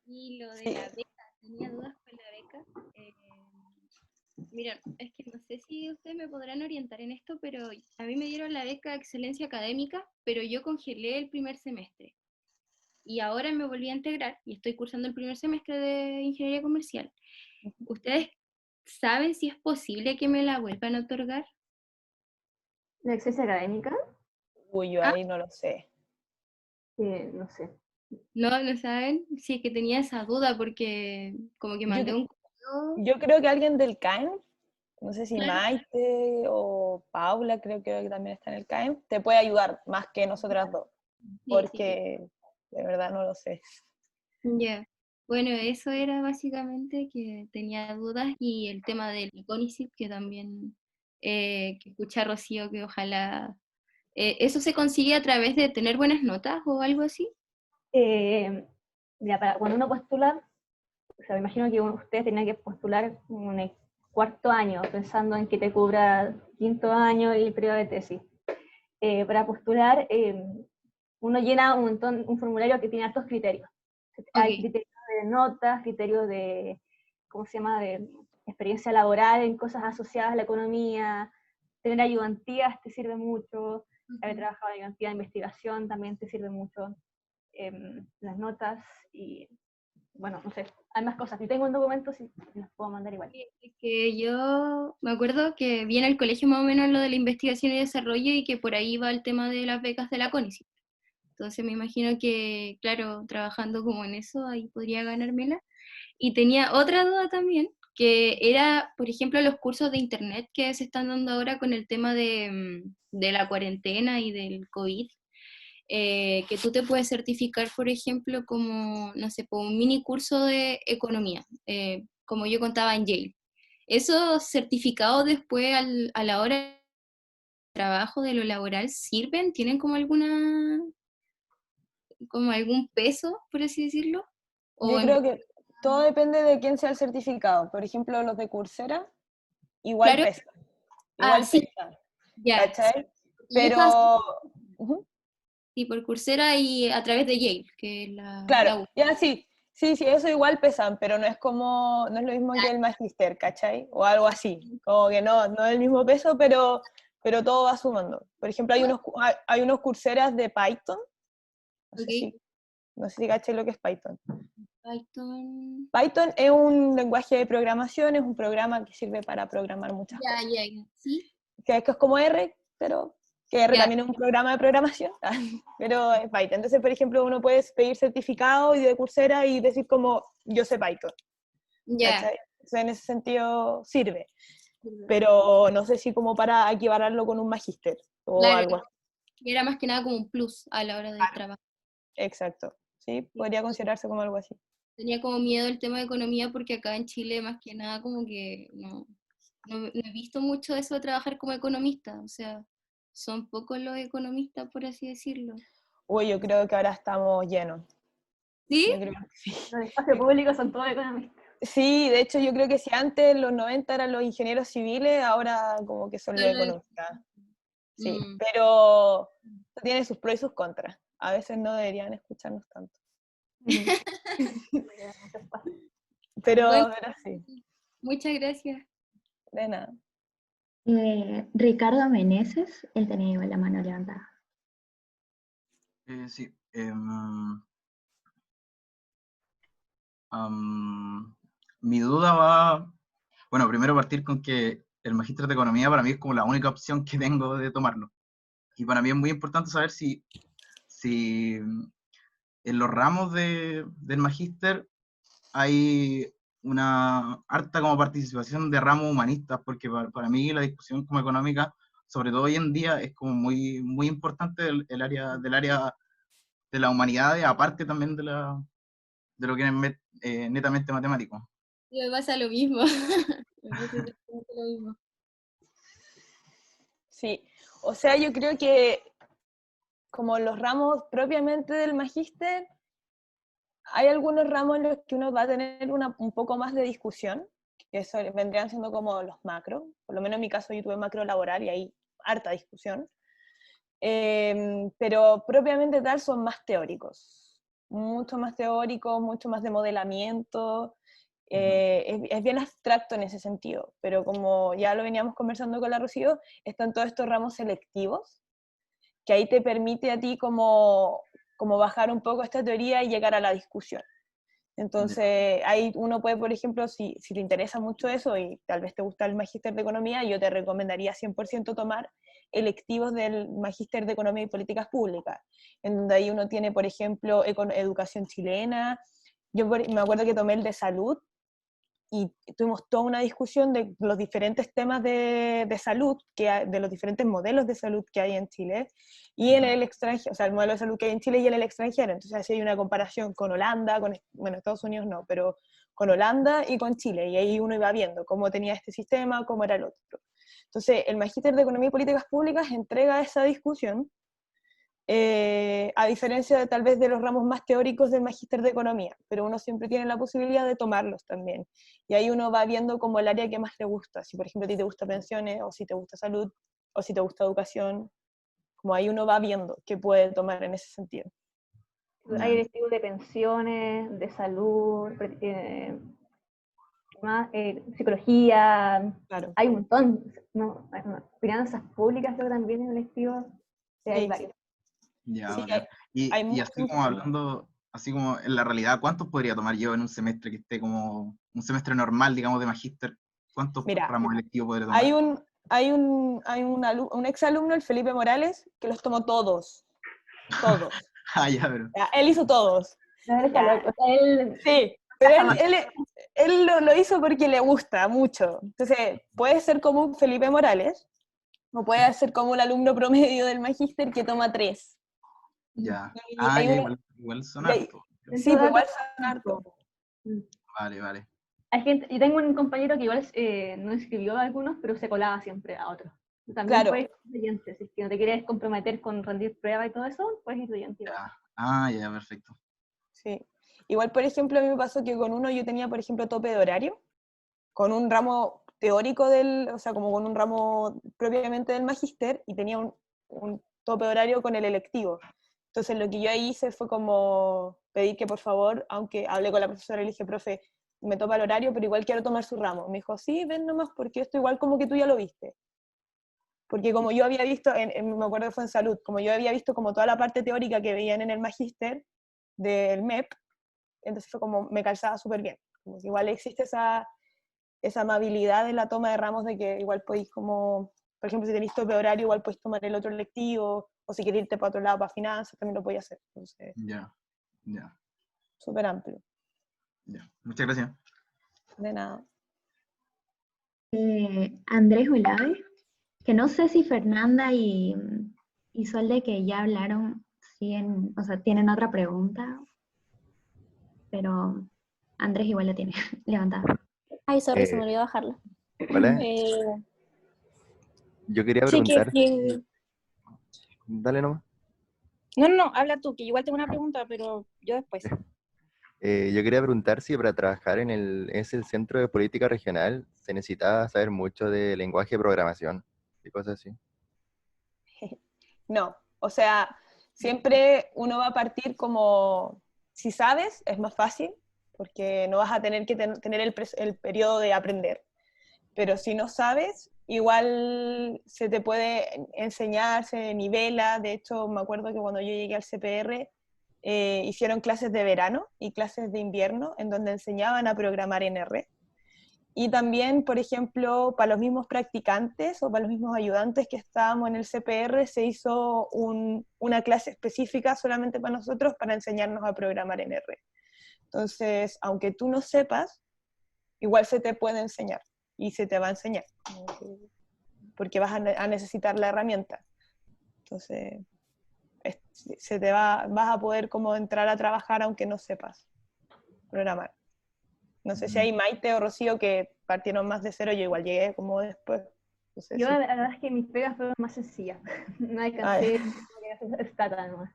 y lo de Sí. la beca, tenía dudas con la beca. Mira, es que no sé si ustedes me podrán orientar en esto, pero a mí me dieron la beca de excelencia académica, pero yo congelé el primer semestre. Y ahora me volví a integrar y estoy cursando el primer semestre de ingeniería comercial. ¿Ustedes saben si es posible que me la vuelvan a otorgar? ¿La excelencia académica? Uy, yo Ah, ahí no lo sé. No sé. no saben. Si es que tenía esa duda porque como que Yo, mandé un correo. yo creo que alguien del CAEM, no sé si Claro. Maite o Paula, creo que también está en el CAEM, te puede ayudar más que nosotras dos, Sí, sí. porque de verdad no lo sé. Ya. Bueno, eso era básicamente que tenía dudas y el tema del CONICET, que también que escucha a Rocío, que ojalá... ¿eso se consigue a través de tener buenas notas o algo así? Mira, cuando uno postula, o sea, me imagino que ustedes tenían que postular en el cuarto año, pensando en que te cubra quinto año y el periodo de tesis. Para postular, uno llena un formulario que tiene altos criterios. Hay Ok. criterios de notas, criterios de, ¿cómo se llama?, de experiencia laboral en cosas asociadas a la economía, tener ayudantías te sirve mucho, haber trabajado en ayudantía de investigación también te sirve mucho, las notas y, bueno, no sé, hay más cosas. Si tengo un documento, sí, los puedo mandar igual. Es que yo me acuerdo que vi en el colegio más o menos lo de la investigación y desarrollo y que por ahí va el tema de las becas de la CONICET. Entonces me imagino que, claro, trabajando como en eso, ahí podría ganármela. Y tenía otra duda también, que era, por ejemplo, los cursos de internet que se están dando ahora con el tema de la cuarentena y del COVID, que tú te puedes certificar, por ejemplo, como, no sé, por un mini curso de economía, como yo contaba en Yale. ¿Esos certificados después a la hora de trabajo de lo laboral sirven? ¿Tienen como algún peso, por así decirlo? Yo ¿O en creo que todo depende de quién sea el certificado. Por ejemplo, los de Coursera, igual claro, pesan, igual sí, pesan, ya. ¿cachai? Y yo estaba Pero, ujú, sí, por Coursera y a través de Yale, que es claro, la U. ya sí, sí, eso igual pesan, pero no es como, no es lo mismo que el magíster, ¿cachai? O algo así, como que no es el mismo peso, pero todo va sumando. Por ejemplo, hay unos Courseras de Python, no sé Ok. si, no sé si cachai lo que es Python. Python. Python es un lenguaje de programación, es un programa que sirve para programar muchas Ya, cosas. ya, sí. Que es como R, pero que R Ya, también es un programa de programación, pero es Python. Entonces, por ejemplo, uno puede pedir certificado y de Coursera y decir como, yo sé Python, ya. ¿cachai? O sea, en ese sentido sirve, pero no sé si como para equipararlo con un magíster o Claro, algo así. era más que nada como un plus a la hora del trabajo. Exacto, sí, Sí. podría considerarse como algo así. Tenía como miedo el tema de economía porque acá en Chile más que nada como que no he visto mucho eso de trabajar como economista, o sea, son pocos los economistas, por así decirlo. Uy, yo creo que ahora estamos llenos. ¿Sí? Yo creo que sí. Los espacios públicos son todos economistas. Sí, de hecho yo creo que si antes en los 90 eran los ingenieros civiles, ahora como que son los Solo economistas. Sí, mm. pero tiene sus pros y sus contras. A veces no deberían escucharnos tanto. Bueno, Pero sí, muchas gracias. de nada. Ricardo Meneses, él tenía igual la mano levantada. Sí. Mi duda va, bueno, primero partir con que el magíster de economía para mí es como la única opción que tengo de tomarlo. Y para mí es muy importante saber si en los ramos del magíster hay una harta como participación de ramos humanistas, porque para mí la discusión como económica sobre todo hoy en día, es como muy, muy importante el área, del área de la humanidad, aparte también de lo que es netamente matemático. Y me pasa lo mismo. Me pasa exactamente lo mismo. Sí, o sea, yo creo que como los ramos propiamente del magíster, hay algunos ramos en los que uno va a tener un poco más de discusión, que eso vendrían siendo como los macro, por lo menos en mi caso yo tuve macro laboral y hay harta discusión, pero propiamente tal son más teóricos, mucho más de modelamiento, es bien abstracto en ese sentido, pero como ya lo veníamos conversando con la Rocío, están todos estos ramos selectivos, que ahí te permite a ti como bajar un poco esta teoría y llegar a la discusión. Entonces, ahí uno puede, por ejemplo, si te interesa mucho eso y tal vez te gusta el magíster de economía, yo te recomendaría 100% tomar electivos del magíster de economía y políticas públicas, en donde ahí uno tiene, por ejemplo, educación chilena. Yo me acuerdo que tomé el de salud, y tuvimos toda una discusión de los diferentes temas de salud, de los diferentes modelos de salud que hay en Chile y en el extranjero, o sea, el modelo de salud que hay en Chile y en el extranjero. Entonces, así hay una comparación con Holanda, bueno, Estados Unidos no, pero con Holanda y con Chile, y ahí uno iba viendo cómo tenía este sistema, cómo era el otro. Entonces, el Magíster de Economía y Políticas Públicas entrega esa discusión, a diferencia de tal vez de los ramos más teóricos del magíster de economía, pero uno siempre tiene la posibilidad de tomarlos también. Y ahí uno va viendo como el área que más le gusta, si por ejemplo a ti te gusta pensiones, o si te gusta salud, o si te gusta educación, como ahí uno va viendo qué puede tomar en ese sentido. Hay electivos de pensiones, de salud, psicología, Claro. hay un montón, ¿no? Finanzas públicas creo que también es un electivo, sí, hay varios. Ya, Sí, bacán. hay Y así como hablando, así como en la realidad, ¿cuántos podría tomar yo en un semestre que esté como un semestre normal, digamos, de magíster? ¿Cuántos ramos electivos podría tomar? Hay un exalumno, el Felipe Morales, que los tomó todos. Ah, ya, pero... Ya, él hizo todos. No, él está loco, o sea, él... Sí, pero él lo hizo porque le gusta mucho. Entonces, puede ser como un Felipe Morales, o puede ser como un alumno promedio del magíster que toma 3. Ya. Y hay Ya, uno, igual son y hay- hartos. sí, pero igual son hartos. Vale. Hay gente, yo tengo un compañero que igual no escribió a algunos, pero se colaba siempre a otros. También Claro. puedes ir estudiante, si es que no te quieres comprometer con rendir pruebas y todo eso, puedes ir estudiante. Ya, perfecto. Sí. Igual, por ejemplo, a mí me pasó que con uno yo tenía, por ejemplo, tope de horario, con un ramo teórico o sea, como con un ramo propiamente del magíster, y tenía un tope de horario con el electivo. Entonces lo que yo ahí hice fue como pedir que por favor, aunque hablé con la profesora y le dije, profe, me topa el horario, pero igual quiero tomar su ramo. Me dijo, sí, ven nomás, porque esto igual como que tú ya lo viste. Porque como yo había visto, me acuerdo que fue en salud, como yo había visto como toda la parte teórica que veían en el magíster del MEP, entonces fue como, me calzaba súper bien. Como que igual existe esa amabilidad en la toma de ramos, de que igual podéis como, por ejemplo, si tenéis tope de horario, igual podéis tomar el otro electivo, o si queréis irte para otro lado, para finanzas, también lo podéis hacer. Entonces, Ya. súper amplio. Ya. Muchas gracias. De nada. Andrés Olave, que no sé si Fernanda y Solde, que ya hablaron, siguen, o sea, tienen otra pregunta, pero Andrés igual la tiene levantada. Ay, sorry, se me olvidó bajarla. Hola. Yo quería Sí, preguntar. Dale nomás. No, habla tú, que igual tengo una pregunta, pero yo después. Yo quería preguntar si para trabajar en el Centro de Política Regional se necesitaba saber mucho de lenguaje de programación y cosas así. No, o sea, siempre uno va a partir como, si sabes, es más fácil, porque no vas a tener que tener el periodo de aprender. Pero si no sabes, igual se te puede enseñar, se nivela. De hecho, me acuerdo que cuando yo llegué al CPR, hicieron clases de verano y clases de invierno, en donde enseñaban a programar en R. Y también, por ejemplo, para los mismos practicantes o para los mismos ayudantes que estábamos en el CPR, se hizo una clase específica solamente para nosotros, para enseñarnos a programar en R. Entonces, aunque tú no sepas, igual se te puede enseñar y se te va a enseñar. porque vas a necesitar la herramienta. Entonces, vas a poder como entrar a trabajar aunque no sepas programar. No sé si hay Maite o Rocío que partieron más de cero, yo igual llegué como después. No sé Yo si- la verdad es que mis pegas fueron más sencillas. No alcancé a hacer Stata nomás.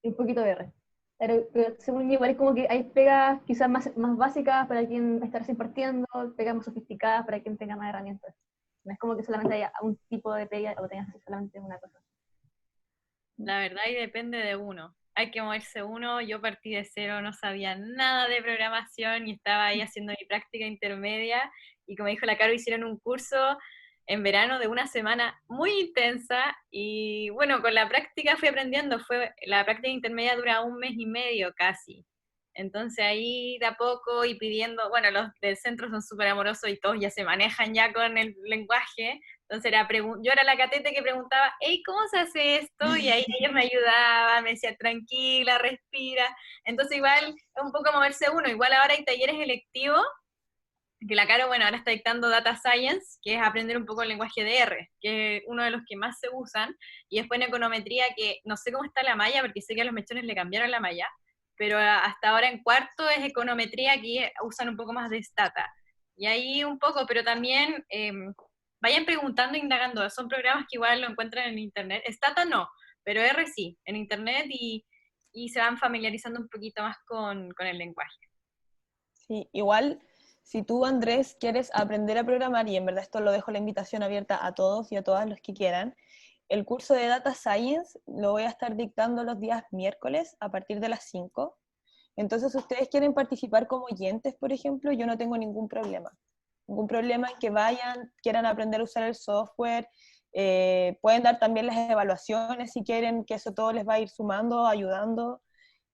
Y un poquito de R. Pero según yo, igual es como que hay pegas quizás más básicas para quien está recién partiendo, pegas más sofisticadas para quien tenga más herramientas. No es como que solamente haya un tipo de pega o tengas que hacer solamente una cosa. La verdad, y depende de uno. Hay que moverse uno. Yo partí de cero, no sabía nada de programación y estaba ahí haciendo mi práctica intermedia. Y como dijo la Caro, hicieron un curso en verano de una semana muy intensa. Y bueno, con la práctica fui aprendiendo. La práctica intermedia dura 1 mes y medio casi. Entonces ahí de a poco y pidiendo, bueno, los del centro son súper amorosos y todos ya se manejan ya con el lenguaje. Entonces yo era la catete que preguntaba, hey, ¿cómo se hace esto? Y ahí ellos me ayudaban, me decían, tranquila, respira. Entonces igual es un poco moverse uno. Igual ahora hay talleres electivos, que la Caro, bueno, ahora está dictando Data Science, que es aprender un poco el lenguaje de R, que es uno de los que más se usan. Y después en econometría, que no sé cómo está la malla, porque sé que a los mechones le cambiaron la malla, pero hasta ahora en cuarto es econometría, que usan un poco más de Stata. Y ahí un poco, pero también vayan preguntando e indagando. Son programas que igual lo encuentran en internet. Stata no, pero R sí, en internet y se van familiarizando un poquito más con el lenguaje. Sí, igual, si tú, Andrés, quieres aprender a programar, y en verdad esto lo dejo la invitación abierta a todos y a todas los que quieran, el curso de Data Science lo voy a estar dictando los días miércoles a partir de las 5. Entonces, si ustedes quieren participar como oyentes, por ejemplo, yo no tengo ningún problema. Ningún problema en que vayan, quieran aprender a usar el software, pueden dar también las evaluaciones si quieren, que eso todo les va a ir sumando, ayudando.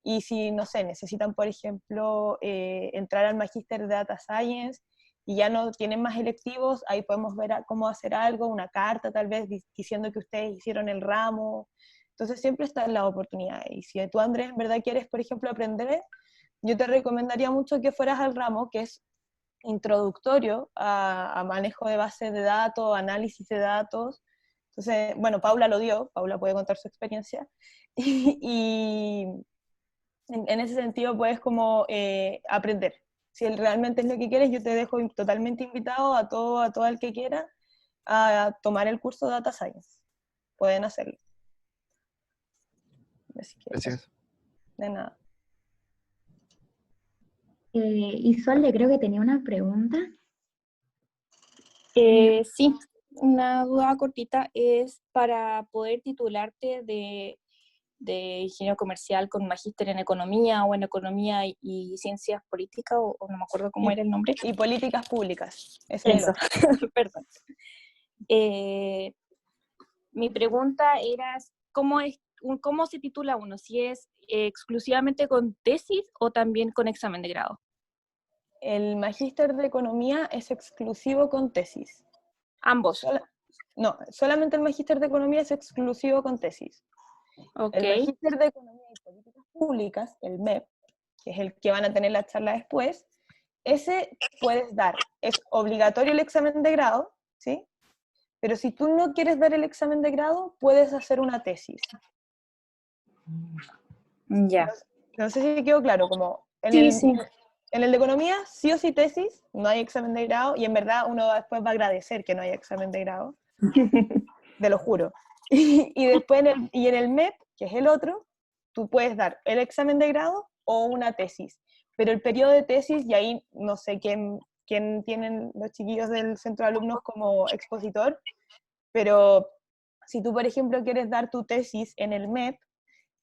Y si, no sé, necesitan, por ejemplo, entrar al Magíster de Data Science y ya no tienen más electivos, ahí podemos ver cómo hacer algo, una carta tal vez diciendo que ustedes hicieron el ramo. Entonces siempre están las oportunidades. Y si tú, Andrés, en verdad quieres, por ejemplo, aprender, yo te recomendaría mucho que fueras al ramo, que es introductorio a manejo de bases de datos, análisis de datos. Entonces, bueno, Paula lo dio, Paula puede contar su experiencia. Y en ese sentido puedes como aprender. Si realmente es lo que quieres, yo te dejo totalmente invitado a todo el que quiera a tomar el curso de Data Science. Pueden hacerlo. Así que, Gracias. de nada. Y Sol, creo que tenía una pregunta. Sí, una duda cortita es para poder titularte de ingeniero comercial con magíster en economía o en economía y ciencias políticas, o no me acuerdo cómo era el nombre. Y políticas públicas. Ese es el Eso, otro. perdón. Mi pregunta era, ¿cómo se titula uno? ¿Si es exclusivamente con tesis o también con examen de grado? El magíster de economía es exclusivo con tesis. Ambos. No, solamente el magíster de economía es exclusivo con tesis. Ok. El magíster de economía y políticas públicas, el MEP, que es el que van a tener la charla después, ese puedes dar. Es obligatorio el examen de grado, ¿sí? Pero si tú no quieres dar el examen de grado, puedes hacer una tesis. Ya. No sé si quedó claro, como Sí. En el de economía, sí o sí tesis, no hay examen de grado, y en verdad uno después va a agradecer que no haya examen de grado, te lo juro. Y después en el MEP, que es el otro, tú puedes dar el examen de grado o una tesis. Pero el periodo de tesis, y ahí no sé quién tienen los chiquillos del centro de alumnos como expositor, pero si tú, por ejemplo, quieres dar tu tesis en el MEP,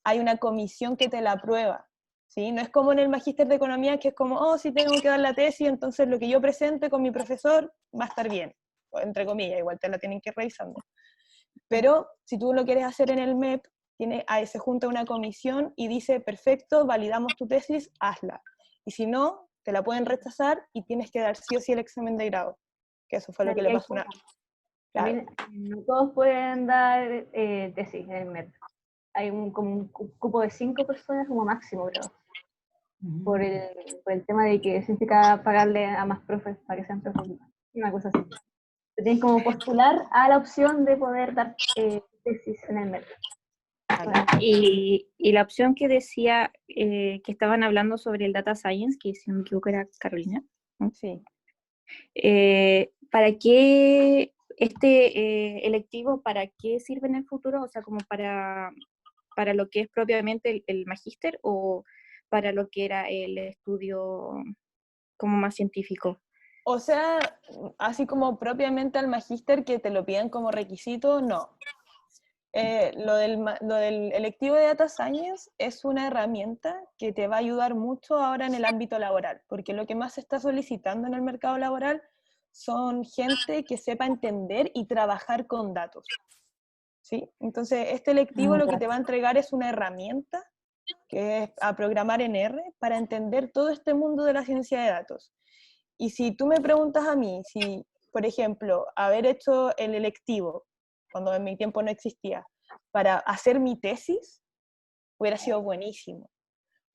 hay una comisión que te la aprueba, ¿sí? No es como en el magíster de economía, que es como, oh, sí tengo que dar la tesis, entonces lo que yo presente con mi profesor va a estar bien, o entre comillas, igual te la tienen que ir revisando. Pero si tú lo quieres hacer en el MEP, se junta una comisión y dice, perfecto, validamos tu tesis, hazla. Y si no, te la pueden rechazar y tienes que dar sí o sí el examen de grado, que eso fue lo que le pasó a una... También no todos pueden dar tesis en el MEP. Hay como un cupo de 5 personas como máximo, creo. Por el tema de que significa pagarle a más profes para que sean profes. Una cosa así. te tienes como postular a la opción de poder dar tesis en el MEP. Y la opción que decía que estaban hablando sobre el Data Science, que si no me equivoco era Carolina, ¿no? Sí. ¿Para qué electivo, para qué sirve en el futuro? O sea, como para lo que es propiamente el magíster o para lo que era el estudio como más científico. O sea, así como propiamente al magíster que te lo pidan como requisito, no. Lo del electivo de Data Science es una herramienta que te va a ayudar mucho ahora en el ámbito laboral, porque lo que más se está solicitando en el mercado laboral son gente que sepa entender y trabajar con datos. ¿Sí? Entonces, este electivo lo que te va a entregar es una herramienta que es a programar en R para entender todo este mundo de la ciencia de datos. Y si tú me preguntas a mí, si, por ejemplo, haber hecho el electivo, cuando en mi tiempo no existía, para hacer mi tesis, hubiera sido buenísimo.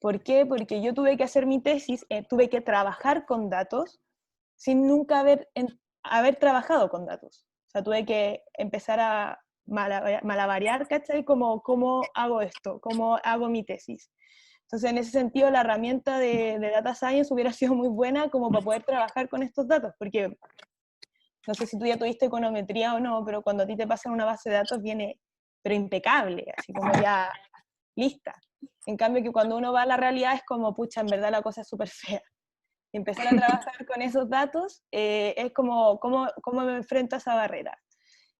¿Por qué? Porque yo tuve que hacer mi tesis, tuve que trabajar con datos sin nunca haber trabajado con datos. O sea, tuve que empezar a malabarear, ¿cachai? ¿Cómo hago esto? ¿Cómo hago mi tesis? Entonces, en ese sentido, la herramienta de Data Science hubiera sido muy buena como para poder trabajar con estos datos, porque no sé si tú ya tuviste econometría o no, pero cuando a ti te pasan una base de datos viene, pero impecable, así como ya lista. En cambio, que cuando uno va a la realidad es como, pucha, en verdad la cosa es súper fea. Y empezar a trabajar con esos datos es como, ¿cómo me enfrento a esa barrera?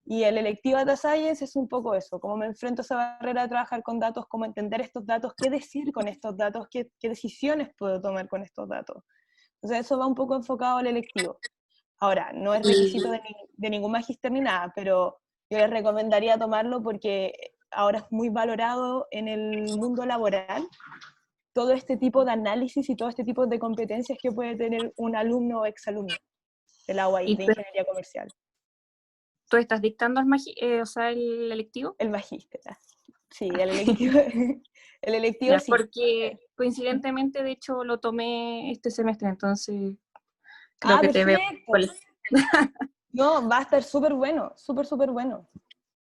Y el electivo Data Science es un poco eso, cómo me enfrento a esa barrera de trabajar con datos, cómo entender estos datos, qué decir con estos datos, qué decisiones puedo tomar con estos datos. Entonces eso va un poco enfocado al electivo. Ahora, no es requisito de ningún magíster ni nada, pero yo les recomendaría tomarlo porque ahora es muy valorado en el mundo laboral todo este tipo de análisis y todo este tipo de competencias que puede tener un alumno o exalumno de la UAI, de Ingeniería Comercial. ¿Tú estás dictando o sea, el electivo? El magíster, sí, el electivo, el electivo Ya, sí. Porque coincidentemente, de hecho, lo tomé este semestre, entonces creo que te veo. No, va a estar súper bueno, súper bueno.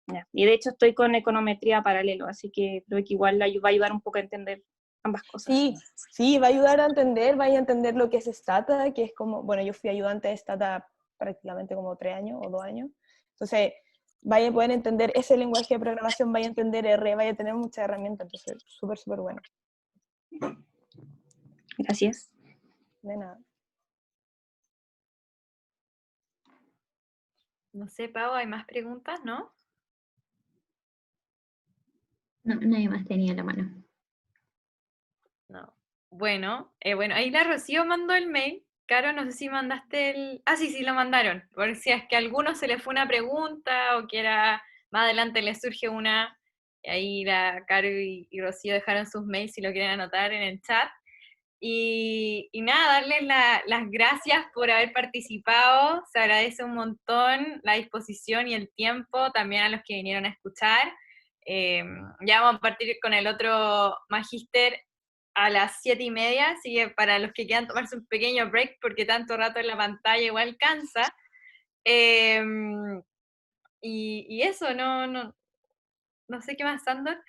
Ya. Y de hecho estoy con econometría paralelo, así que creo que igual va a ayudar un poco a entender ambas cosas. Sí, va a ayudar a entender lo que es Stata, que es como, bueno, yo fui ayudante de Stata prácticamente como 3 años o 2 años, entonces vaya a poder entender ese lenguaje de programación, vaya a entender R, vaya a tener muchas herramientas, entonces súper bueno. Gracias. De nada. No sé, Pau, ¿hay más preguntas, no? No, nadie más tenía la mano. No. Bueno, ahí la Rocío mandó el mail. Caro, no sé si mandaste el... Ah, sí, lo mandaron. Por si es que a alguno se le fue una pregunta o quiera más adelante le surge una. Ahí la Caro y Rocío dejaron sus mails si lo quieren anotar en el chat. Y nada, darles las gracias por haber participado. Se agradece un montón la disposición y el tiempo también a los que vinieron a escuchar. Ya vamos a partir con el otro magíster a las 7:30, así que para los que quieran tomarse un pequeño break, porque tanto rato en la pantalla igual cansa. Y eso, no sé qué más, Sandor.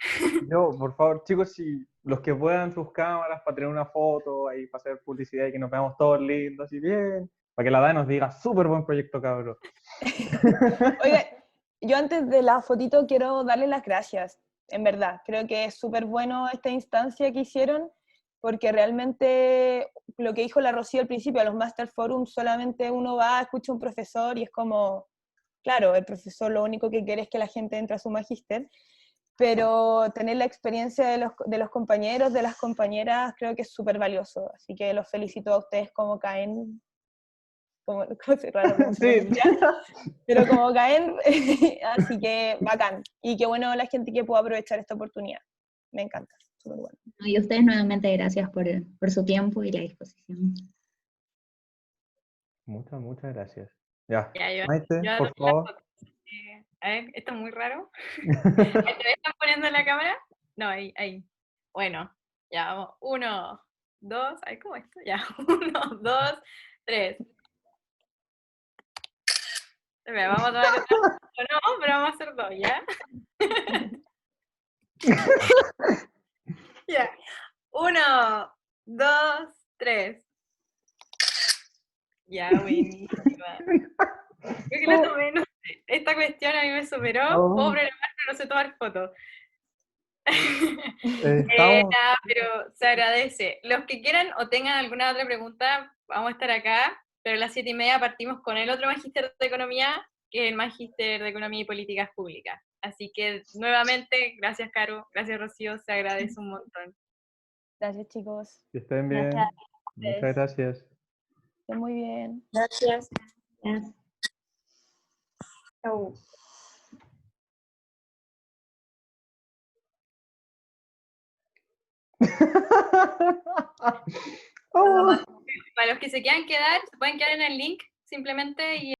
Yo, por favor, chicos, si los que puedan sus cámaras para tener una foto ahí, para hacer publicidad y que nos veamos todos lindos y bien, para que la DAE nos diga, súper buen proyecto, cabrón. Oiga, yo antes de la fotito quiero darle las gracias, en verdad. Creo que es súper bueno esta instancia que hicieron, porque realmente lo que dijo la Rocío al principio, a los Master Forum solamente uno va, escucha a un profesor y es como, claro, el profesor lo único que quiere es que la gente entre a su magíster, pero tener la experiencia de los compañeros, de las compañeras, creo que es súper valioso. Así que los felicito a ustedes como caen, como raro, como sí. pero como caen, así que bacán. Y qué bueno la gente que pueda aprovechar esta oportunidad. Me encanta, súper bueno. Y a ustedes nuevamente gracias por su tiempo y la disposición. Muchas gracias. Ya, Ya, Maite, yo por favor. A ver, esto es muy raro. ¿Te están poniendo en la cámara? No, ahí. Bueno, ya vamos. 1, 2, ay, ¿cómo es esto? Ya, 1, 2, 3. Espera, vamos a tomar o no, pero vamos a hacer 2, ¿ya? Ya. 1, 2, 3. Ya, buenísima. Creo que la tomé, no sé. Esta cuestión a mí me superó. Puedo programar, pero no sé tomar fotos. Nada, pero se agradece. Los que quieran o tengan alguna otra pregunta, vamos a estar acá, pero a las 7:30 partimos con el otro magíster de Economía, que es el magíster de Economía y Políticas Públicas. Así que, nuevamente, gracias, Caro, gracias, Rocío, se agradece un montón. Gracias, chicos. Que estén bien. Muchas gracias. Estén muy bien. Gracias. Chau. Oh. Para los que se quieran quedar, se pueden quedar en el link simplemente y